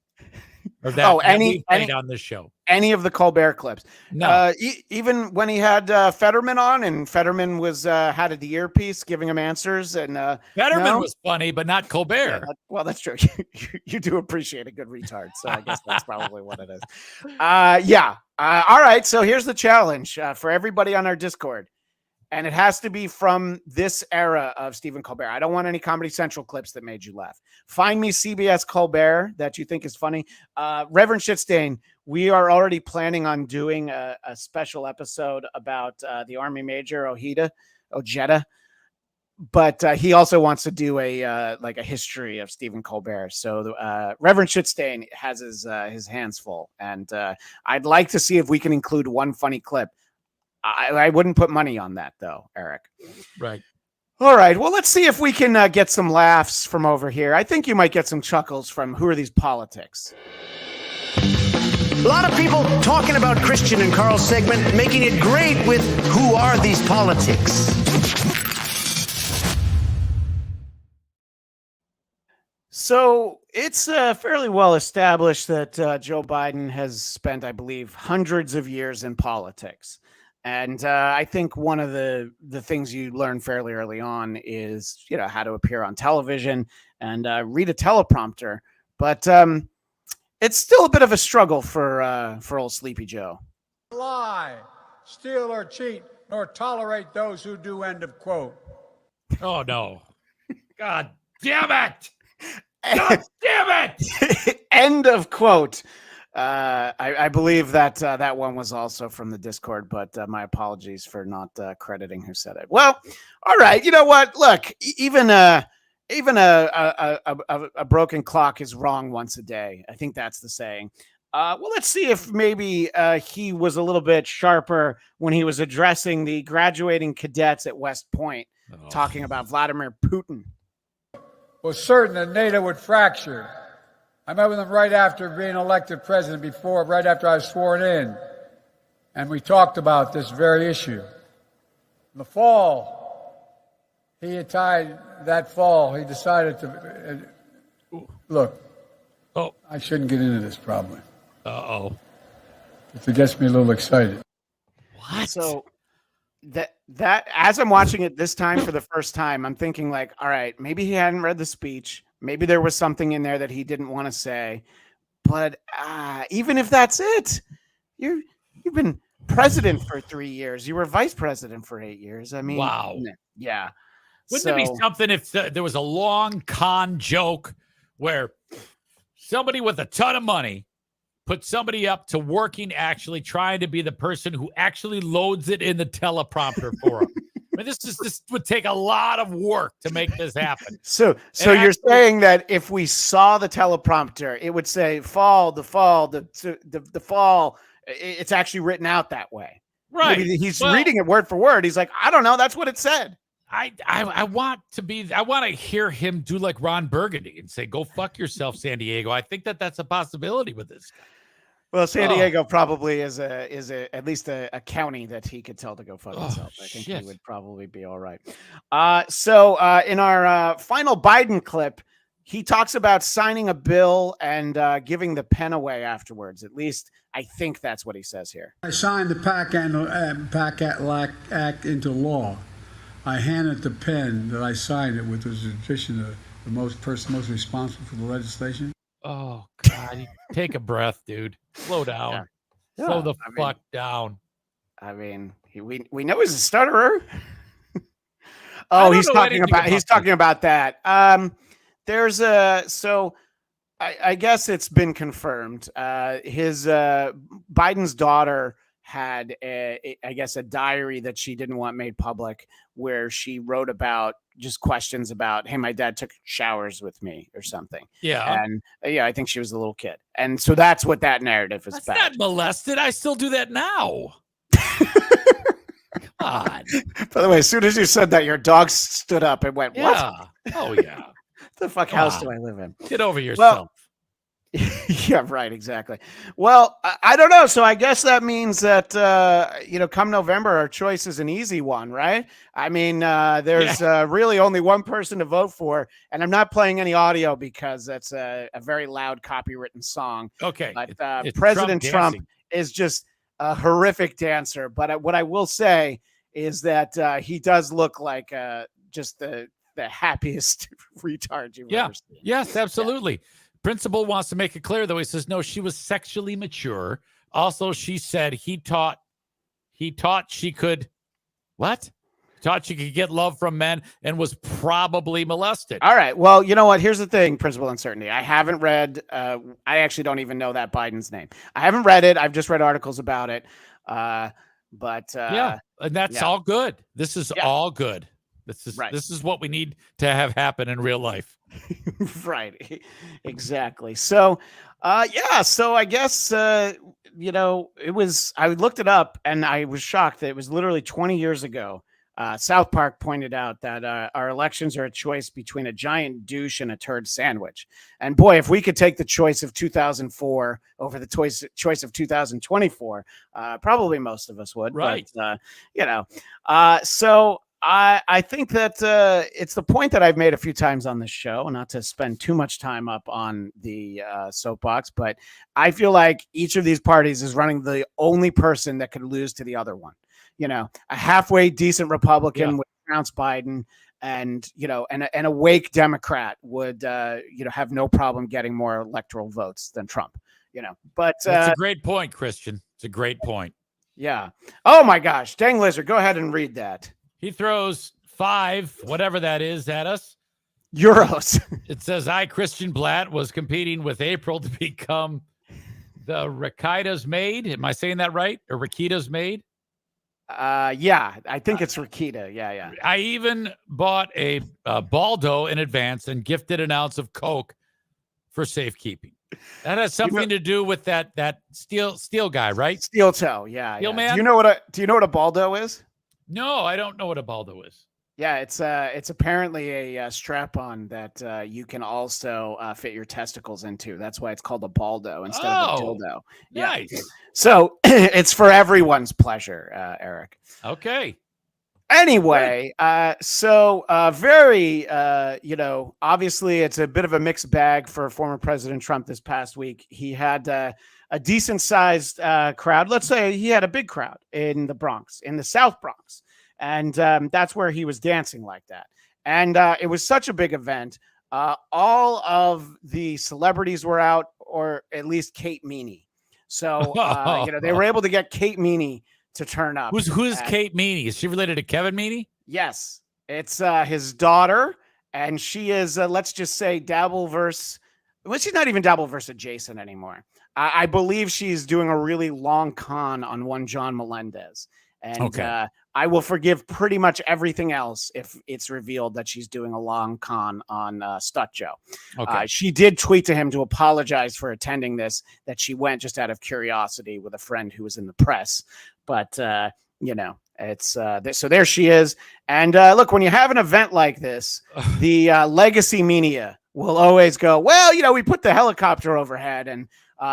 Or that any we played on this show. Any of the Colbert clips. No. Even when he had Fetterman on, and Fetterman was had the earpiece giving him answers, and Fetterman was funny, but not Colbert. Yeah, well, that's true. You do appreciate a good retard, so I guess that's probably what it is. Yeah. All right. So here's the challenge for everybody on our Discord. And it has to be from this era of Stephen Colbert. I don't want any Comedy Central clips that made you laugh. Find me CBS Colbert that you think is funny. Reverend Shitstain, we are already planning on doing a special episode about the Army Major Ojeda. But he also wants to do a history of Stephen Colbert. So Reverend Shitstain has his hands full. And I'd like to see if we can include one funny clip. I wouldn't put money on that, though, Eric. Right. All right. Well, let's see if we can get some laughs from over here. I think you might get some chuckles from Who Are These Politics? A lot of people talking about Christian and Carl's segment, making it great with Who Are These Politics? So it's fairly well established that Joe Biden has spent, I believe, hundreds of years in politics. And I think one of the things you learn fairly early on is, how to appear on television and read a teleprompter. But it's still a bit of a struggle for old Sleepy Joe. Lie, steal or cheat, nor tolerate those who do, end of quote. Oh, no. God damn it. God damn it. End of quote. I believe that that one was also from the Discord, but my apologies for not crediting who said it. Well, all right. You know what? Look, even a broken clock is wrong once a day. I think that's the saying. Well, let's see if maybe he was a little bit sharper when he was addressing the graduating cadets at West Point, talking about Vladimir Putin. Was certain that NATO would fracture. I met with him right after being elected president, right after I was sworn in. And we talked about this very issue. In the fall, he decided to, look, I shouldn't get into this probably. Uh-oh. It gets me a little excited. What? So that as I'm watching it this time for the first time, I'm thinking like, all right, maybe he hadn't read the speech. Maybe there was something in there that he didn't want to say. But even if that's it, you've been president for 3 years. You were vice president for 8 years. I mean, wow. Yeah. Wouldn't it be something if there was a long con joke where somebody with a ton of money put somebody up to working, actually trying to be the person who actually loads it in the teleprompter for him? I mean, this would take a lot of work to make this happen. So you're saying that if we saw the teleprompter, it would say fall, the fall. It's actually written out that way. Right. Maybe he's reading it word for word. He's like, I don't know. That's what it said. I want to hear him do like Ron Burgundy and say, go fuck yourself, San Diego. I think that's a possibility with this guy. Well, San Diego probably is at least a county that he could tell to go fuck himself. I think he would probably be all right. So in our final Biden clip, he talks about signing a bill and giving the pen away afterwards. At least I think that's what he says here. I signed the PAC Act into law. I handed the pen that I signed it with, was in addition to the most responsible for the legislation. Oh, God. Take a breath, dude. Slow down. Yeah. Slow the fuck down. I mean, we know he's a stutterer. He's talking about that. There's I guess it's been confirmed. Biden's daughter had a diary that she didn't want made public, where she wrote about just questions about, hey, my dad took showers with me or something. Yeah. And I think she was a little kid. And so that's what that narrative is about. Not molested. I still do that now. God. By the way, as soon as you said that, your dog stood up and went, what? Oh, yeah. The fuck house do I live in? Get over yourself. Yeah, right. Exactly. Well, I don't know. So I guess that means that, come November, our choice is an easy one, right? I mean, there's really only one person to vote for, and I'm not playing any audio because that's a very loud copywritten song. Okay. But It's President Trump dancing. is just a horrific dancer. But what I will say is that he does look like just the happiest retard you've ever seen. Yes, absolutely. Principal wants to make it clear, though. He says, no, she was sexually mature. Also, she said he taught she could, what? Taught she could get love from men and was probably molested. All right. Well, you know what? Here's the thing, Principal Uncertainty. I haven't read, I actually don't even know that Biden's name. I haven't read it. I've just read articles about it. And that's all good. This is all good. This is what we need to have happen in real life. Right. Exactly. So, so I guess, it was, I looked it up and I was shocked that it was literally 20 years ago. South Park pointed out that our elections are a choice between a giant douche and a turd sandwich. And boy, if we could take the choice of 2004 over the choice of 2024, probably most of us would. Right. But, so I think that it's the point that I've made a few times on this show, not to spend too much time up on the soapbox, but I feel like each of these parties is running the only person that could lose to the other one. A halfway decent Republican would trounce Biden, and a wake Democrat would have no problem getting more electoral votes than Trump. But it's a great point, Christian. It's a great point. Yeah. Oh my gosh, dang lizard, go ahead and read that. He throws 5, whatever that is, at us. Euros. It says, I, Christian Bladt, was competing with April to become the Rakita's maid. Am I saying that right? Or Rakita's maid? Yeah, I think it's Rakita. Yeah. I even bought a Baldo in advance and gifted an ounce of Coke for safekeeping. That has something to do with that steel guy, right? Steel toe. Yeah. Steel man. Do you know what a Baldo is? No, I don't know what a Baldo is. Yeah, it's apparently a strap-on that you can also fit your testicles into. That's why it's called a Baldo instead of a dildo. Nice. Yeah. So it's for everyone's pleasure, Eric. Okay. Anyway, very, obviously it's a bit of a mixed bag for former President Trump this past week. He had a decent-sized crowd. Let's say he had a big crowd in the Bronx, in the South Bronx. And that's where he was dancing like that. And it was such a big event. All of the celebrities were out, or at least Kate Meany. So, they were able to get Kate Meany to turn up. Who's Kate Meany? Is she related to Kevin Meany? Yes. It's his daughter. And she is, let's just say, Dabbleverse. Well, she's not even Dabbleverse adjacent anymore. I believe she's doing a really long con on one John Melendez. And I will forgive pretty much everything else if it's revealed that she's doing a long con on Stut Joe. Okay. She did tweet to him to apologize for attending this, that she went just out of curiosity with a friend who was in the press. But, it's so there she is. And look, when you have an event like this, the legacy media will always go, well, we put the helicopter overhead and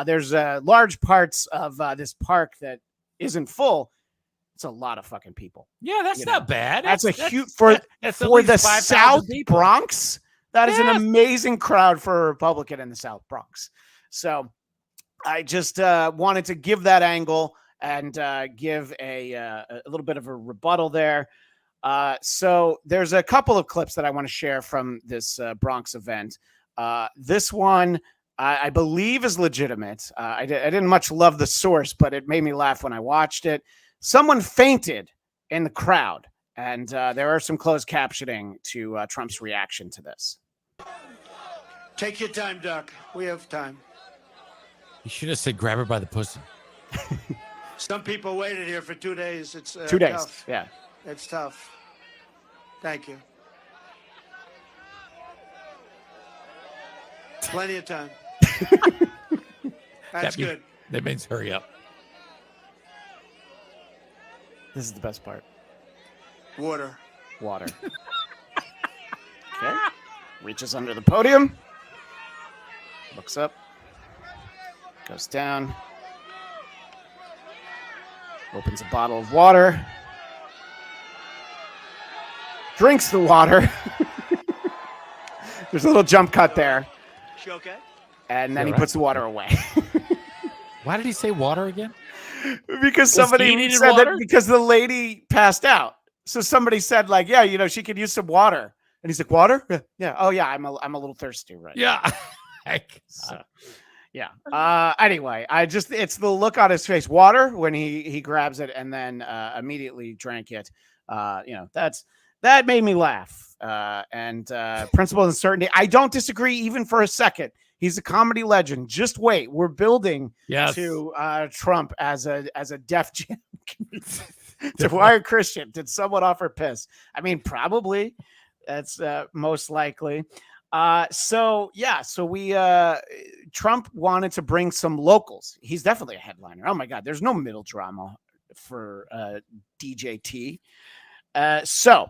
there's large parts of this park that isn't full. It's a lot of fucking people. Yeah, that's not bad. That's huge for the South Bronx. That is an amazing crowd for a Republican in the South Bronx. So I just wanted to give that angle and give a little bit of a rebuttal there. So there's a couple of clips that I want to share from this Bronx event. This one, I believe, is legitimate. I didn't much love the source, but it made me laugh when I watched it. Someone fainted in the crowd, and there are some closed captioning to Trump's reaction to this. Take your time, Doc. We have time. You should have said grab her by the pussy. Some people waited here for 2 days. It's 2 days. Tough. Yeah. It's tough. Thank you. Plenty of time. That's good. That means hurry up. This is the best part. Water. Okay. Reaches under the podium. Looks up. Goes down. Opens a bottle of water. Drinks the water. There's a little jump cut there. She okay? And then he right? puts the water away. Why did he say water again? Because he somebody needed said water? that because the lady passed out. So somebody said like, yeah, you know, she could use some water. And he's like, water? Yeah. Oh yeah, I'm a little thirsty right now. Yeah. So, yeah. Anyway, it's the look on his face. Water when he grabs it and then immediately drank it. That made me laugh. And principle and certainty. I don't disagree even for a second. He's a comedy legend. Just wait. We're building to Trump as a Def Jam. Dwyer Christian. Did someone offer piss? I mean, probably. That's most likely. So we Trump wanted to bring some locals. He's definitely a headliner. Oh my God, there's no middle drama for DJT. So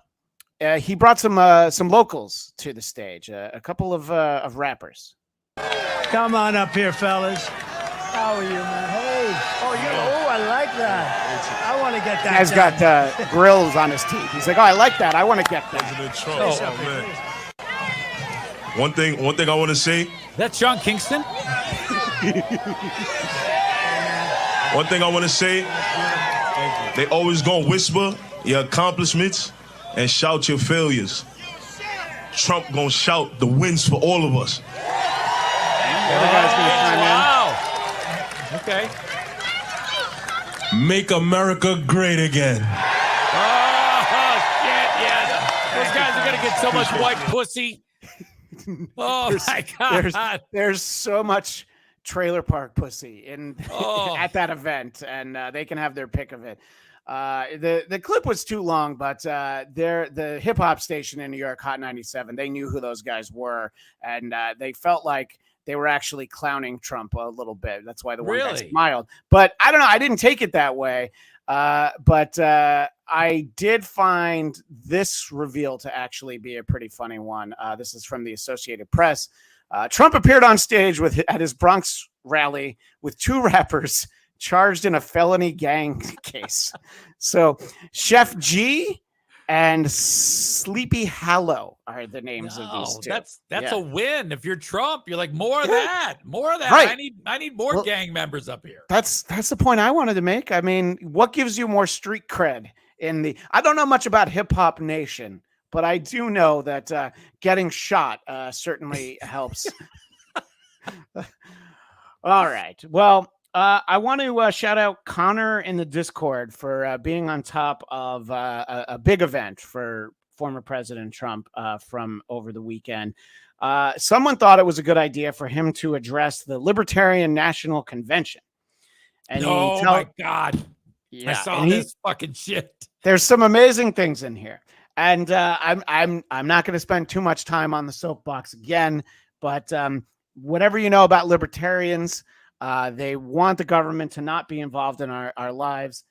he brought some locals to the stage. A couple of rappers. Come on up here, fellas. How are you, man? Hey. Oh, I like that. I want to get that. Guy's got grills on his teeth. He's like, oh, I like that. I want to get that. President Trump. Man. One thing I want to say. That's John Kingston. One thing I want to say. They always gonna whisper your accomplishments and shout your failures. Trump gonna shout the wins for all of us. Wow. Okay. Make America great again. Oh, shit, yes. Those guys are going to get so much white pussy. Oh, my God. There's so much trailer park pussy at that event, and they can have their pick of it. The clip was too long, but the hip hop station in New York, Hot 97, they knew who those guys were, and they felt like they were actually clowning Trump a little bit. That's why the one guy smiled. But I don't know. I didn't take it that way. But I did find this reveal to actually be a pretty funny one. This is from the Associated Press. Trump appeared on stage at his Bronx rally with two rappers charged in a felony gang case. So Chef G and Sleepy Hollow are the names of these two. That's a win. If you're Trump, you're like, more of that. Right. I need more gang members up here. That's the point I wanted to make. I mean, what gives you more street cred I don't know much about Hip Hop Nation, but I do know that getting shot certainly helps. All right. Well, I want to shout out Connor in the Discord for being on top of a big event for former President Trump from over the weekend. Someone thought it was a good idea for him to address the Libertarian National Convention. And my God. Yeah, I saw this fucking shit. There's some amazing things in here. And I'm not going to spend too much time on the soapbox again, but whatever you know about libertarians, they want the government to not be involved in our lives.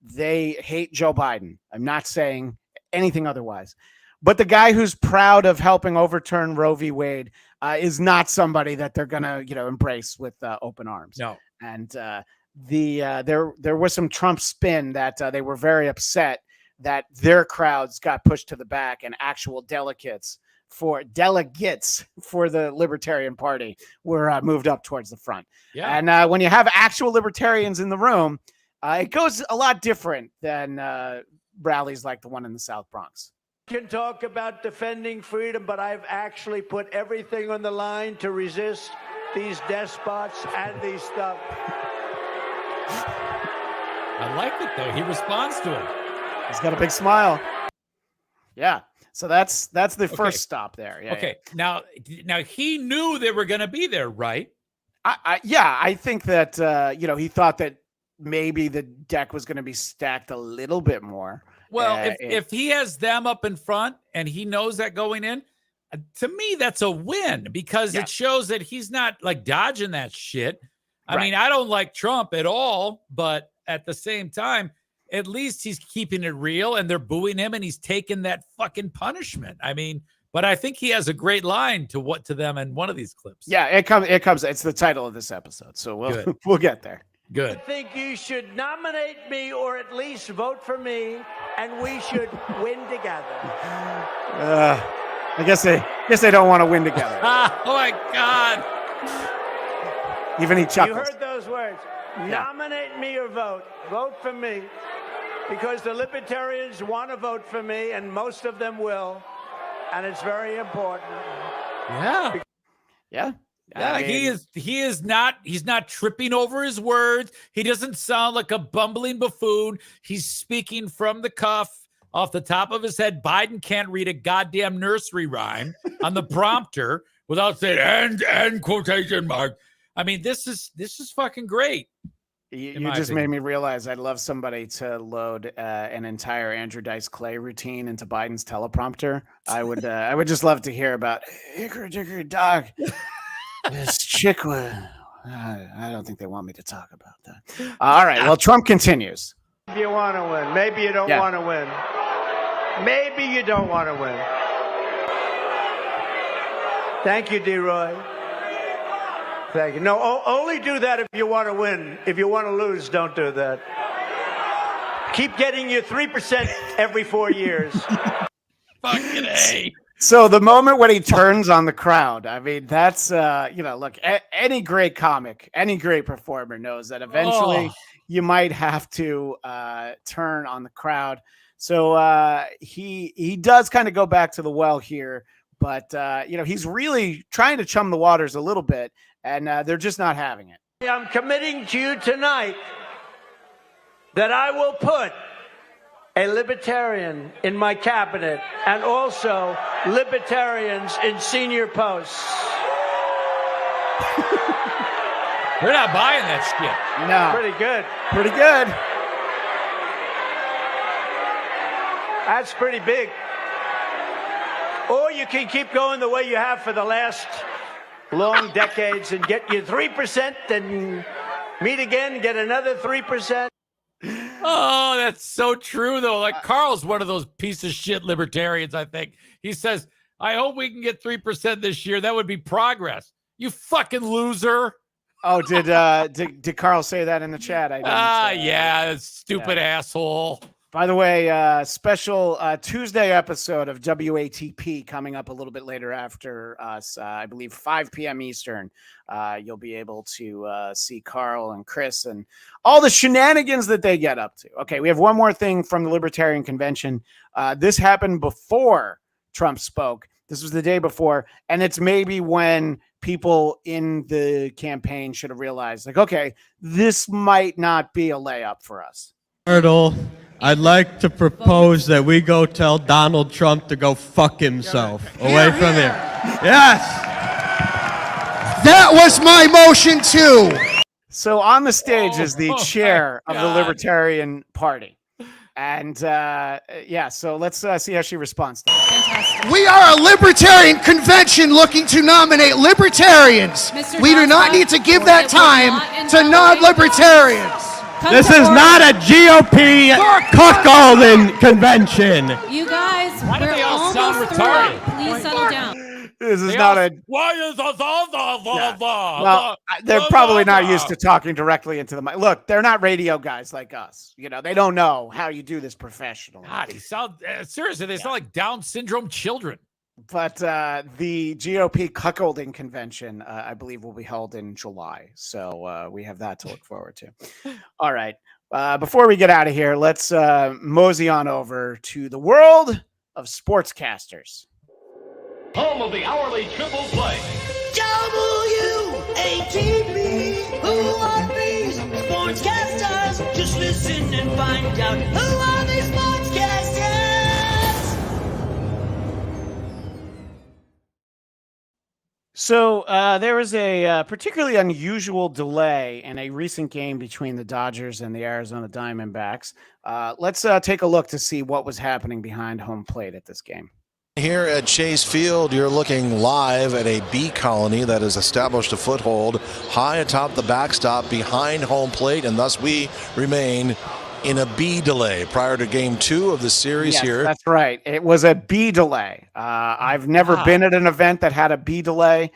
They hate Joe Biden. I'm not saying anything otherwise. But the guy who's proud of helping overturn Roe v. Wade is not somebody that they're going to, embrace with open arms. No. And there was some Trump spin that they were very upset that their crowds got pushed to the back and actual delegates for the Libertarian Party were moved up towards the front. Yeah. And when you have actual libertarians in the room, it goes a lot different than rallies like the one in the South Bronx. Can talk about defending freedom, but I've actually put everything on the line to resist these despots and these stuff. I like it though. He responds to him. He's got a big smile. Yeah. So that's the first stop there. Yeah, okay. Yeah. Now he knew they were going to be there, right? I think that he thought that maybe the deck was going to be stacked a little bit more. Well, if he has them up in front and he knows that going in, to me that's a win because it shows that he's not like dodging that shit. I mean, I don't like Trump at all, but at the same time, at least he's keeping it real and they're booing him and he's taking that fucking punishment. I mean, But I think he has a great line to them in one of these clips. Yeah, it comes. It's the title of this episode, so we'll get there. Good. I think you should nominate me or at least vote for me, and we should win together. I guess they don't want to win together. Oh my God! Even he chuckles. You heard those words. Nominate me or vote. Vote for me, because the Libertarians want to vote for me, and most of them will, and it's very important. Yeah. Yeah. Yeah, I mean, he's not tripping over his words. He doesn't sound like a bumbling buffoon. He's speaking from the cuff off the top of his head. Biden can't read a goddamn nursery rhyme on the prompter without saying and quotation mark. I mean, this is fucking great. You just made me realize I'd love somebody to load an entire Andrew Dice Clay routine into Biden's teleprompter. I would just love to hear about hickory dickory dock. This chick was. I don't think they want me to talk about that. All right. Well, Trump continues. If you want to win, maybe you don't want to win. Maybe you don't want to win. Thank you, D-Roy. Thank you. No, only do that if you want to win. If you want to lose, don't do that. Keep getting your 3% every 4 years. Fucking A. So the moment when he turns on the crowd, I mean, that's, look, any great comic, any great performer knows that eventually you might have to turn on the crowd. So he does kind of go back to the well here, but, he's really trying to chum the waters a little bit, and they're just not having it. I'm committing to you tonight that I will put a libertarian in my cabinet and also libertarians in senior posts. We're not buying that shit. No. Pretty good. Pretty good. That's pretty big. Or you can keep going the way you have for the last long decades and get your 3% and meet again, get another 3%. Oh, that's so true, though. Like, Carl's one of those piece of shit libertarians, I think. He says, I hope we can get 3% this year. That would be progress. You fucking loser. Oh, did Carl say that in the chat? I didn't. Yeah, stupid asshole. By the way, special Tuesday episode of WATP coming up a little bit later after us. I believe 5 p.m. Eastern. You'll be able to see Carl and Chris and all the shenanigans that they get up to. Okay, we have one more thing from the Libertarian Convention. This happened before Trump spoke. This was the day before, and it's maybe when people in the campaign should have realized, like, okay, this might not be a layup for us. Myrtle, I'd like to propose that we go tell Donald Trump to go fuck himself away from here. Yes! That was my motion too. So on the stage is the chair of the Libertarian Party. And so let's see how she responds to that. We are a Libertarian Convention looking to nominate Libertarians. We do not need to give that time to non-Libertarians. This is not a GOP cuckolding convention. You guys, Why do we're they all sound almost retarded? through. Please settle down. This is not a. Why is Well, they're probably not used to talking directly into the mic. Look, they're not radio guys like us. They don't know how you do this professionally. God, seriously, they sound like Down syndrome children. But the GOP cuckolding convention, I believe, will be held in July. So we have that to look forward to. All right. Before we get out of here, let's mosey on over to the world of sportscasters. Home of the hourly triple play. W-A-T-P, who are these sportscasters? Just listen and find out who are these sportscasters? So there was a particularly unusual delay in a recent game between the Dodgers and the Arizona Diamondbacks. Let's take a look to see what was happening behind home plate at this game. Here at Chase Field, you're looking live at a bee colony that has established a foothold high atop the backstop behind home plate, and thus we remain in a bee delay prior to game 2 of the series Yes, here. that's right. It was a bee delay. I've never been at an event that had a bee delay,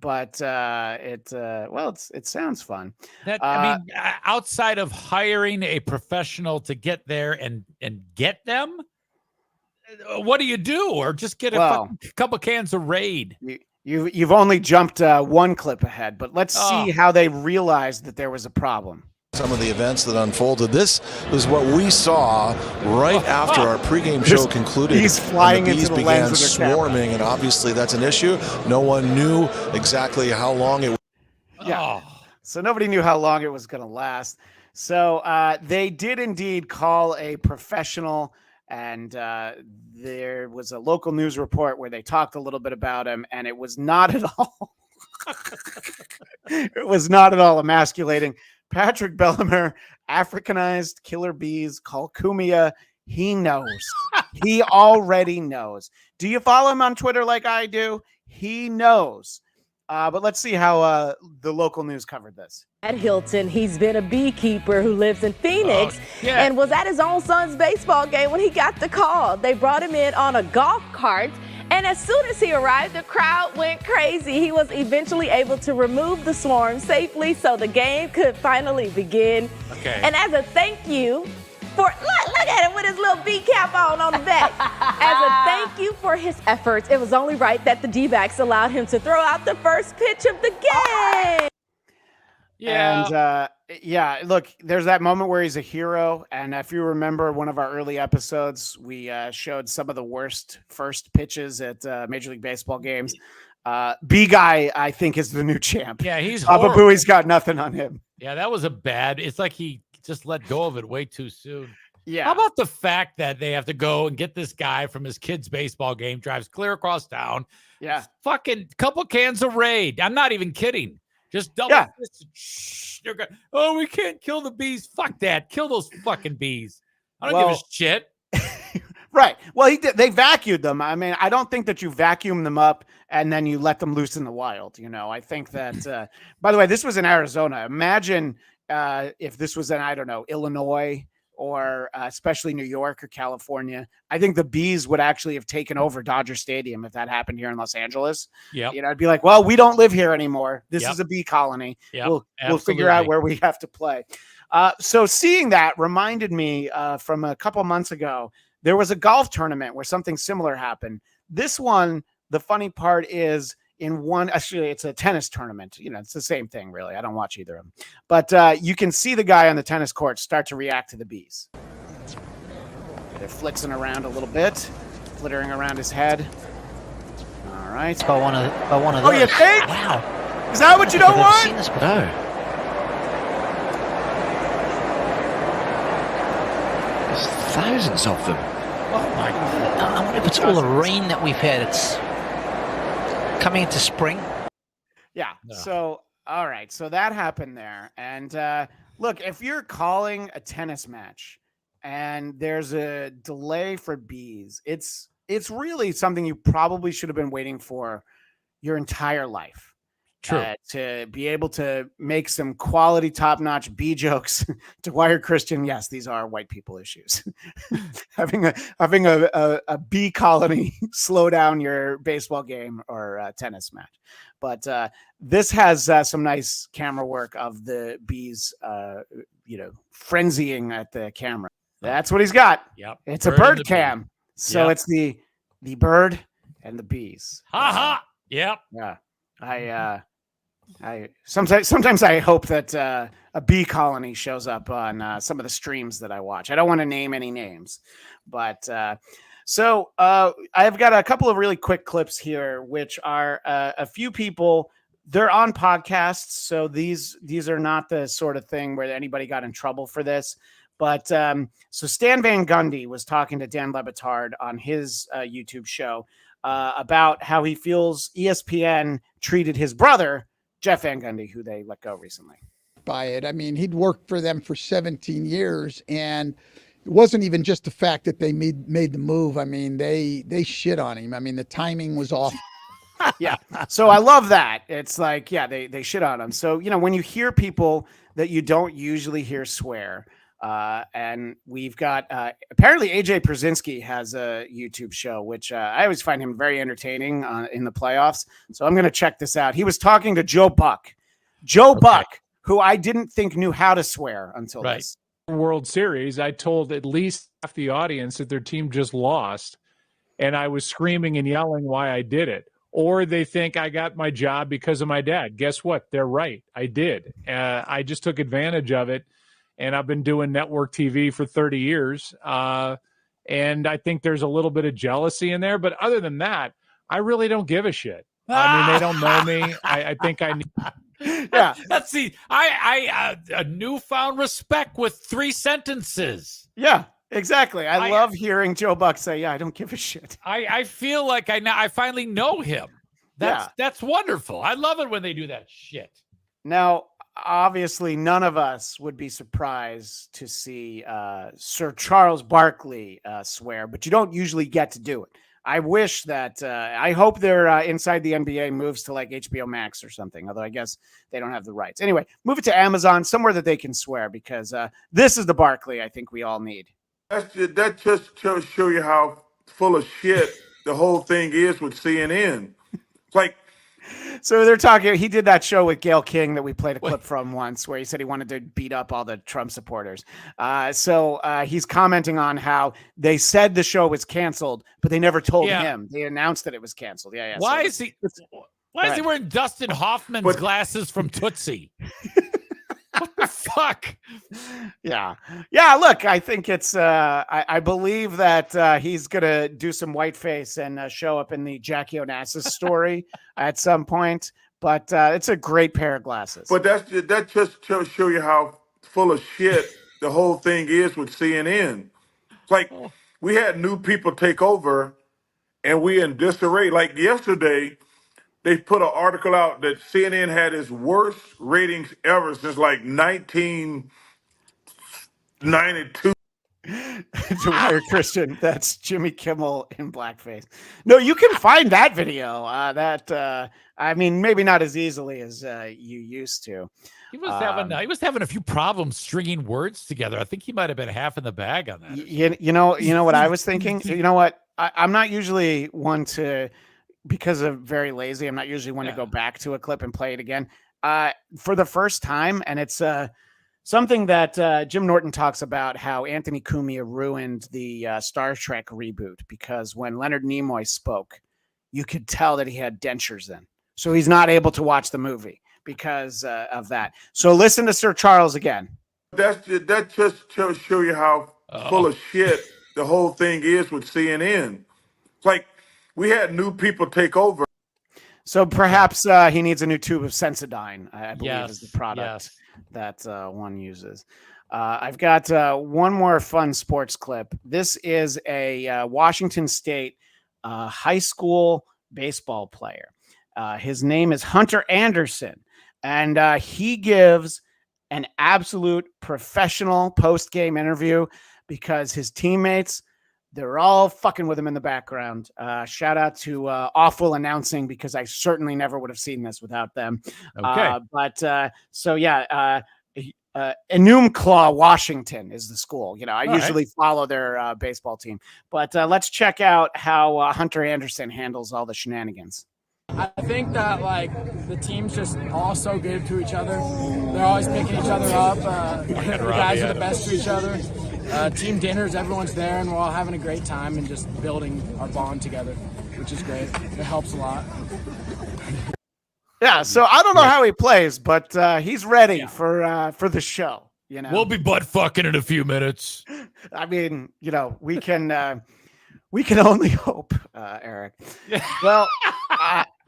but it sounds fun. Outside of hiring a professional to get there and get them, what do you do? Or just get a fucking couple cans of Raid? You've only jumped one clip ahead, but let's see how they realized that there was a problem. Some of the events that unfolded. This is what we saw right after our pregame show concluded. Bees flying and the bees into the began lens of their swarming, and obviously that's an issue. No one knew exactly how long it would. Yeah. So nobody knew how long it was going to last. So they did indeed call a professional, and there was a local news report where they talked a little bit about him, and it was not at all. It was not at all emasculating. Patrick Bellemare, Africanized killer bees, Calcumia. He knows. He already knows. Do you follow him on Twitter like I do? He knows. But let's see how the local news covered this. At Hilton, he's been a beekeeper who lives in Phoenix and was at his own son's baseball game when he got the call. They brought him in on a golf cart, and as soon as he arrived, the crowd went crazy. He was eventually able to remove the swarm safely so the game could finally begin. Okay. And as a thank you for, look at him with his little bee cap on the back. As a thank you for his efforts, it was only right that the D-backs allowed him to throw out the first pitch of the game. Yeah. And look, there's that moment where he's a hero. And if you remember one of our early episodes, we showed some of the worst first pitches at Major League Baseball games. B Guy, I think, is the new champ. Yeah, he's Baba horrible. Booey's got nothing on him. Yeah, that was it's like he just let go of it way too soon. Yeah. How about the fact that they have to go and get this guy from his kid's baseball game, drives clear across town. Yeah. Fucking couple cans of Raid. I'm not even kidding. Just double. Yeah. They're going, oh, we can't kill the bees. Fuck that. Kill those fucking bees. I don't give a shit. Right. Well, they vacuumed them. I mean, I don't think that you vacuum them up and then you let them loose in the wild. I think that, by the way, this was in Arizona. Imagine if this was in, I don't know, Illinois or especially New York or California. I think the bees would actually have taken over Dodger Stadium if that happened here in Los Angeles. Yeah. I'd be like, well, we don't live here anymore. This Yep. is a bee colony. Yep, We'll figure out absolutely. where we have to play. So seeing that reminded me from a couple months ago, there was a golf tournament where something similar happened. This one, the funny part is actually it's a tennis tournament. It's the same thing, really. I don't watch either of them. But you can see the guy on the tennis court start to react to the bees. They're flitzing around a little bit, flittering around his head. All right. By one of Oh, those. you think? Wow. Is that what you don't I've never want? seen this before. There's thousands of them. Oh my God. I wonder if it's all the rain that we've had. It's coming into spring. Yeah. No. So, all right. So that happened there. And look, if you're calling a tennis match and there's a delay for bees, it's really something you probably should have been waiting for your entire life. True. To be able to make some quality, top-notch bee jokes to Wire Christian. Yes, these are white people issues. having a bee colony slow down your baseball game or tennis match. But this has some nice camera work of the bees, frenzying at the camera. That's what he's got. Yep. It's a Bird and bird the cam. bee. So Yep. it's the bird and the bees. Ha ha. Yep. Yeah. I sometimes I hope that a bee colony shows up on some of the streams that I watch. I don't want to name any names, but so I've got a couple of really quick clips here, which are a few people. They're on podcasts, so these are not the sort of thing where anybody got in trouble for this. But so Stan Van Gundy was talking to Dan Le Batard on his YouTube show about how he feels ESPN treated his brother, Jeff Van Gundy, who they let go recently. By it. I mean, he'd worked for them for 17 years, and it wasn't even just the fact that they made the move. I mean, they shit on him. I mean, the timing was off. Yeah. So I love that. It's like, yeah, they shit on him. So, when you hear people that you don't usually hear swear, And we've got apparently AJ Przinsky has a YouTube show, which I always find him very entertaining in the playoffs. So I'm going to check this out. He was talking to Joe Buck. Buck, who I didn't think knew how to swear until this. World Series, I told at least half the audience that their team just lost, and I was screaming and yelling why I did it. Or they think I got my job because of my dad. Guess what? They're right. I did. I just took advantage of it, and I've been doing network TV for 30 years. And I think there's a little bit of jealousy in there. But other than that, I really don't give a shit. I mean, they don't know me. I think I need... Yeah, let's see. I a newfound respect with 3 sentences. Yeah, exactly. I love hearing Joe Buck say, "Yeah, I don't give a shit." I feel like I finally know him. That's wonderful. I love it when they do that shit. Now, obviously, none of us would be surprised to see Sir Charles Barkley swear, but you don't usually get to do it. I wish that I hope their Inside the NBA moves to like HBO Max or something, although I guess they don't have the rights. Anyway, move it to Amazon, somewhere that they can swear, because this is the Barkley I think we all need. That just to show you how full of shit the whole thing is with CNN. It's like, so they're talking. He did that show with Gayle King that we played a clip from once, where he said he wanted to beat up all the Trump supporters. So he's commenting on how they said the show was canceled, but they never told him. They announced that it was canceled. Yeah. Why is he wearing Dustin Hoffman's glasses from Tootsie? What the fuck? Yeah. Look, I think it's. I believe that he's gonna do some whiteface and show up in the Jackie Onassis story at some point. But it's a great pair of glasses. but that just to show you how full of shit the whole thing is with CNN. It's like we had new people take over, and we in disarray. Like yesterday, they put an article out that CNN had its worst ratings ever since like 1992. To Wire Christian, that's Jimmy Kimmel in blackface. No, you can find that video. I mean, maybe not as easily as you used to. He was having a few problems stringing words together. I think he might have been half in the bag on that. You know what I was thinking? You know what? I'm not usually one to, because of very lazy, I'm not usually one to go back to a clip and play it again. For the first time, and it's something that Jim Norton talks about, how Anthony Cumia ruined the Star Trek reboot, because when Leonard Nimoy spoke, you could tell that he had dentures in. So he's not able to watch the movie because of that. So listen to Sir Charles again. That just to show you how full of shit the whole thing is with CNN. It's like we had new people take over. So perhaps he needs a new tube of Sensodyne, I believe is the product that one uses. I've got one more fun sports clip. This is a Washington State high school baseball player. His name is Hunter Anderson, and he gives an absolute professional post-game interview because his teammates, they're all fucking with him in the background. Shout out to Awful Announcing, because I certainly never would have seen this without them. Okay. Enumclaw, Washington is the school. You know, I usually follow their baseball team. But let's check out how Hunter Anderson handles all the shenanigans. I think that the team's just all so good to each other. They're always picking each other up. The guys are the best to each other. Team dinners, everyone's there, and we're all having a great time and just building our bond together, which is great. It helps a lot. Yeah, so I don't know how he plays, but he's ready for the show. You know, we'll be butt fucking in a few minutes. I mean, you know, we can only hope, Eric. Well,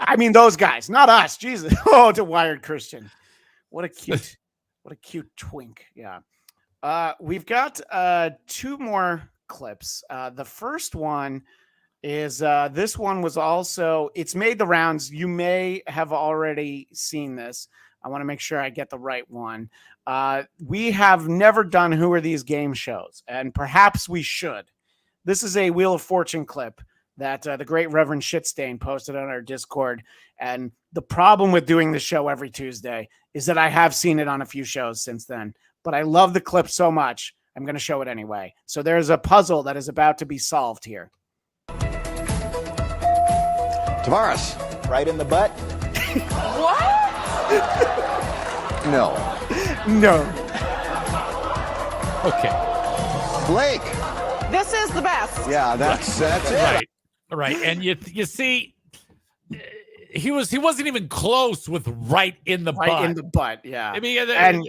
I mean, those guys, not us. Jesus. Oh, to Wired Christian. What a cute twink. Yeah. We've got 2 more clips. The first one is this one was also, it's made the rounds. You may have already seen this. I want to make sure I get the right one. We have never done Who Are These Game shows, and perhaps we should. This is a Wheel of Fortune clip that the great Reverend Shitstain posted on our Discord. And the problem with doing the show every Tuesday is that I have seen it on a few shows since then. But I love the clip so much, I'm going to show it anyway. So there's a puzzle that is about to be solved here. Tavares, right in the butt? What? No. No. Okay. Blake. This is the best. Yeah, that's it. Right. And you see, he wasn't even close with right in the butt. Right in the butt, yeah. I mean, and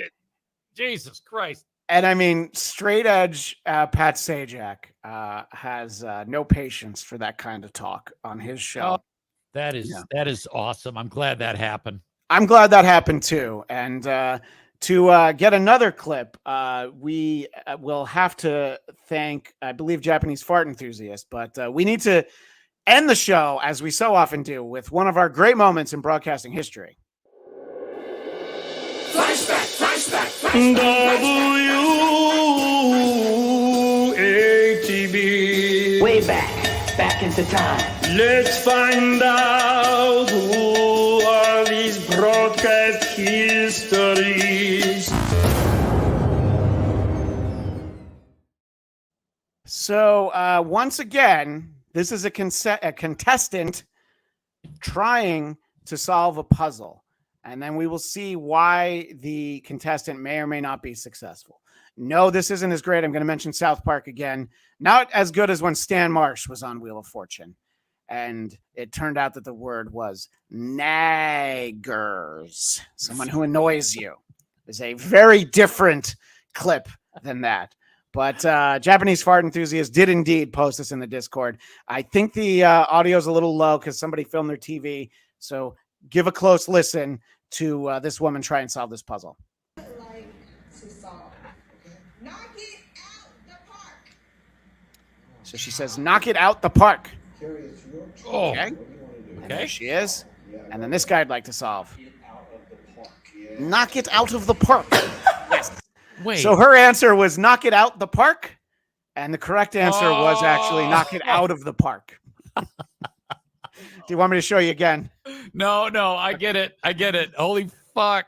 Jesus Christ. And I mean, straight edge Pat Sajak has no patience for that kind of talk on his show. Oh, that is awesome. I'm glad that happened. I'm glad that happened too. And to get another clip, we will have to thank, I believe, Japanese fart enthusiast, but we need to end the show, as we so often do, with one of our great moments in broadcasting history. WATB. Way back into time. Let's find out who are these broadcast histories. So once again, this is a contestant trying to solve a puzzle. And then we will see why the contestant may or may not be successful. No, this isn't as great. I'm going to mention South Park again. Not as good as when Stan Marsh was on Wheel of Fortune. And it turned out that the word was naggers. Someone who annoys you. Is a very different clip than that. But Japanese fart enthusiast did indeed post this in the Discord. I think the audio is a little low because somebody filmed their TV. So give a close listen to this woman try and solve this puzzle. So she says, knock it out the park. Oh. Okay. And there she is. And then this guy I'd like to solve. Knock it out of the park. Yes. Wait. So her answer was knock it out the park. And the correct answer was actually knock it out of the park. Do you want me to show you again? No, I get it. Holy fuck.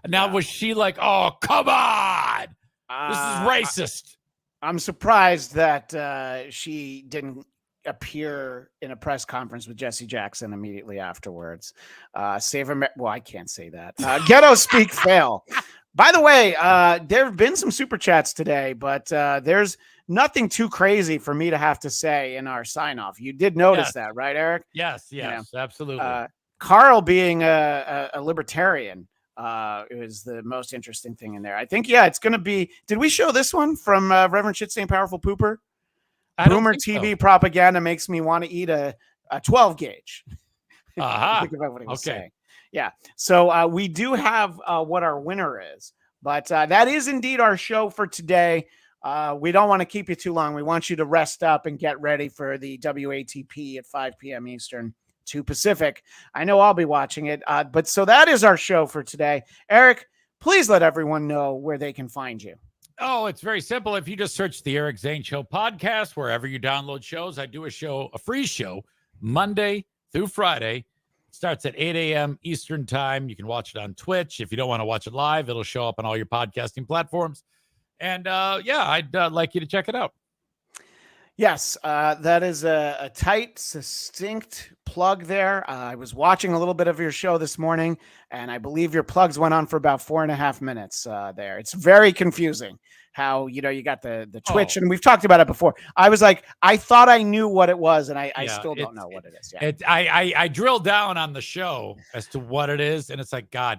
Now, was she like, oh, come on. This is racist. I'm surprised that she didn't appear in a press conference with Jesse Jackson immediately afterwards. Save America. Well, I can't say that. Ghetto speak fail. By the way, there have been some super chats today, but there's nothing too crazy for me to have to say in our sign off. You did notice that, right, Eric? Yes, absolutely. Carl being a libertarian is the most interesting thing in there. I think, it's going to be. Did we show this one from Reverend Shit Stain Powerful Pooper? Boomer TV propaganda makes me want to eat a 12 gauge. Think about what he was saying. Yeah. So we do have what our winner is, but that is indeed our show for today. We don't want to keep you too long. We want you to rest up and get ready for the WATP at 5 p.m. Eastern, 2 Pacific. I know I'll be watching it. But so that is our show for today. Eric, please let everyone know where they can find you. Oh, it's very simple. If you just search the Eric Zane Show podcast, wherever you download shows, I do a free show, Monday through Friday. It starts at 8 a.m. Eastern time. You can watch it on Twitch. If you don't want to watch it live, it'll show up on all your podcasting platforms. And I'd like you to check it out. Yes, that is a tight, succinct plug there. I was watching a little bit of your show this morning, and I believe your plugs went on for about 4.5 minutes there. It's very confusing how, you got the Twitch, and we've talked about it before. I was like, I thought I knew what it was, and I still don't know what it is. Yeah. I drilled down on the show as to what it is, and it's like, God,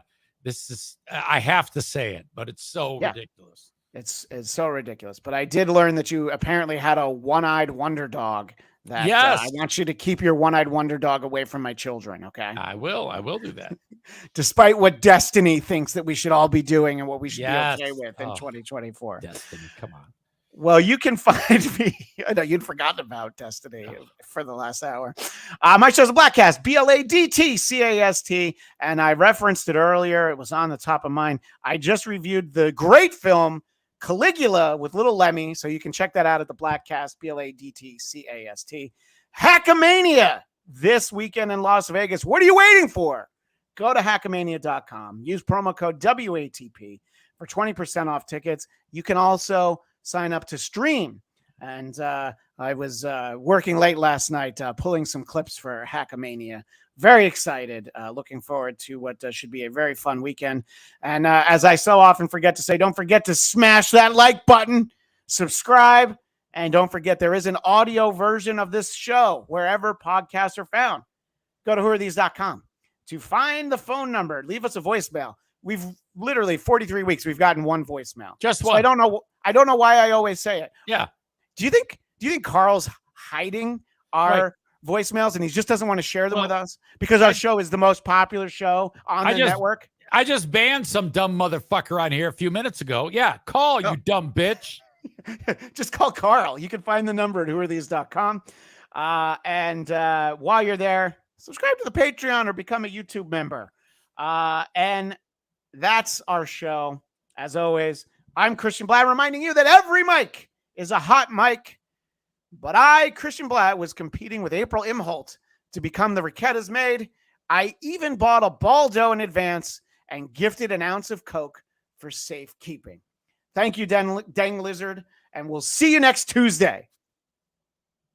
I have to say it, but it's so ridiculous. It's so ridiculous. But I did learn that you apparently had a one-eyed wonder dog. That I want you to keep your one-eyed wonder dog away from my children, okay? I will do that. Despite what Destiny thinks that we should all be doing and what we should be okay with in 2024. Destiny, come on. Well, you can find me. I know you'd forgotten about Destiny for the last hour. My show's a Blackcast, BLADTCAST, and I referenced it earlier. It was on the top of mine. I just reviewed the great film Caligula with Little Lemmy, so you can check that out at the Blackcast, BLADTCAST. Hackamania this weekend in Las Vegas. What are you waiting for? Go to hackamania.com. Use promo code WATP for 20% off tickets. You can also sign up to stream. And I was working late last night, pulling some clips for Hackamania. Very excited. Looking forward to what should be a very fun weekend. And as I so often forget to say, don't forget to smash that like button, subscribe, and don't forget there is an audio version of this show wherever podcasts are found. Go to whoarethese.com to find the phone number. Leave us a voicemail. We've literally 43 weeks. We've gotten one voicemail. Just one. one. I don't know why I always say it. Yeah. Do you think Carl's hiding our voicemails and he just doesn't want to share them with us because our show is the most popular show on the network? I just banned some dumb motherfucker on here a few minutes ago. Yeah, call you dumb bitch. Just call Carl. You can find the number at whoarethese.com. And while you're there, subscribe to the Patreon or become a YouTube member. And that's our show. As always, I'm Christian Bladt, reminding you that every mic is a hot mic. But I, Christian Bladt, was competing with April Imholt to become the Riquetta's maid. I even bought a Baldo in advance and gifted an ounce of Coke for safekeeping. Thank you, Dang Lizard, and we'll see you next Tuesday.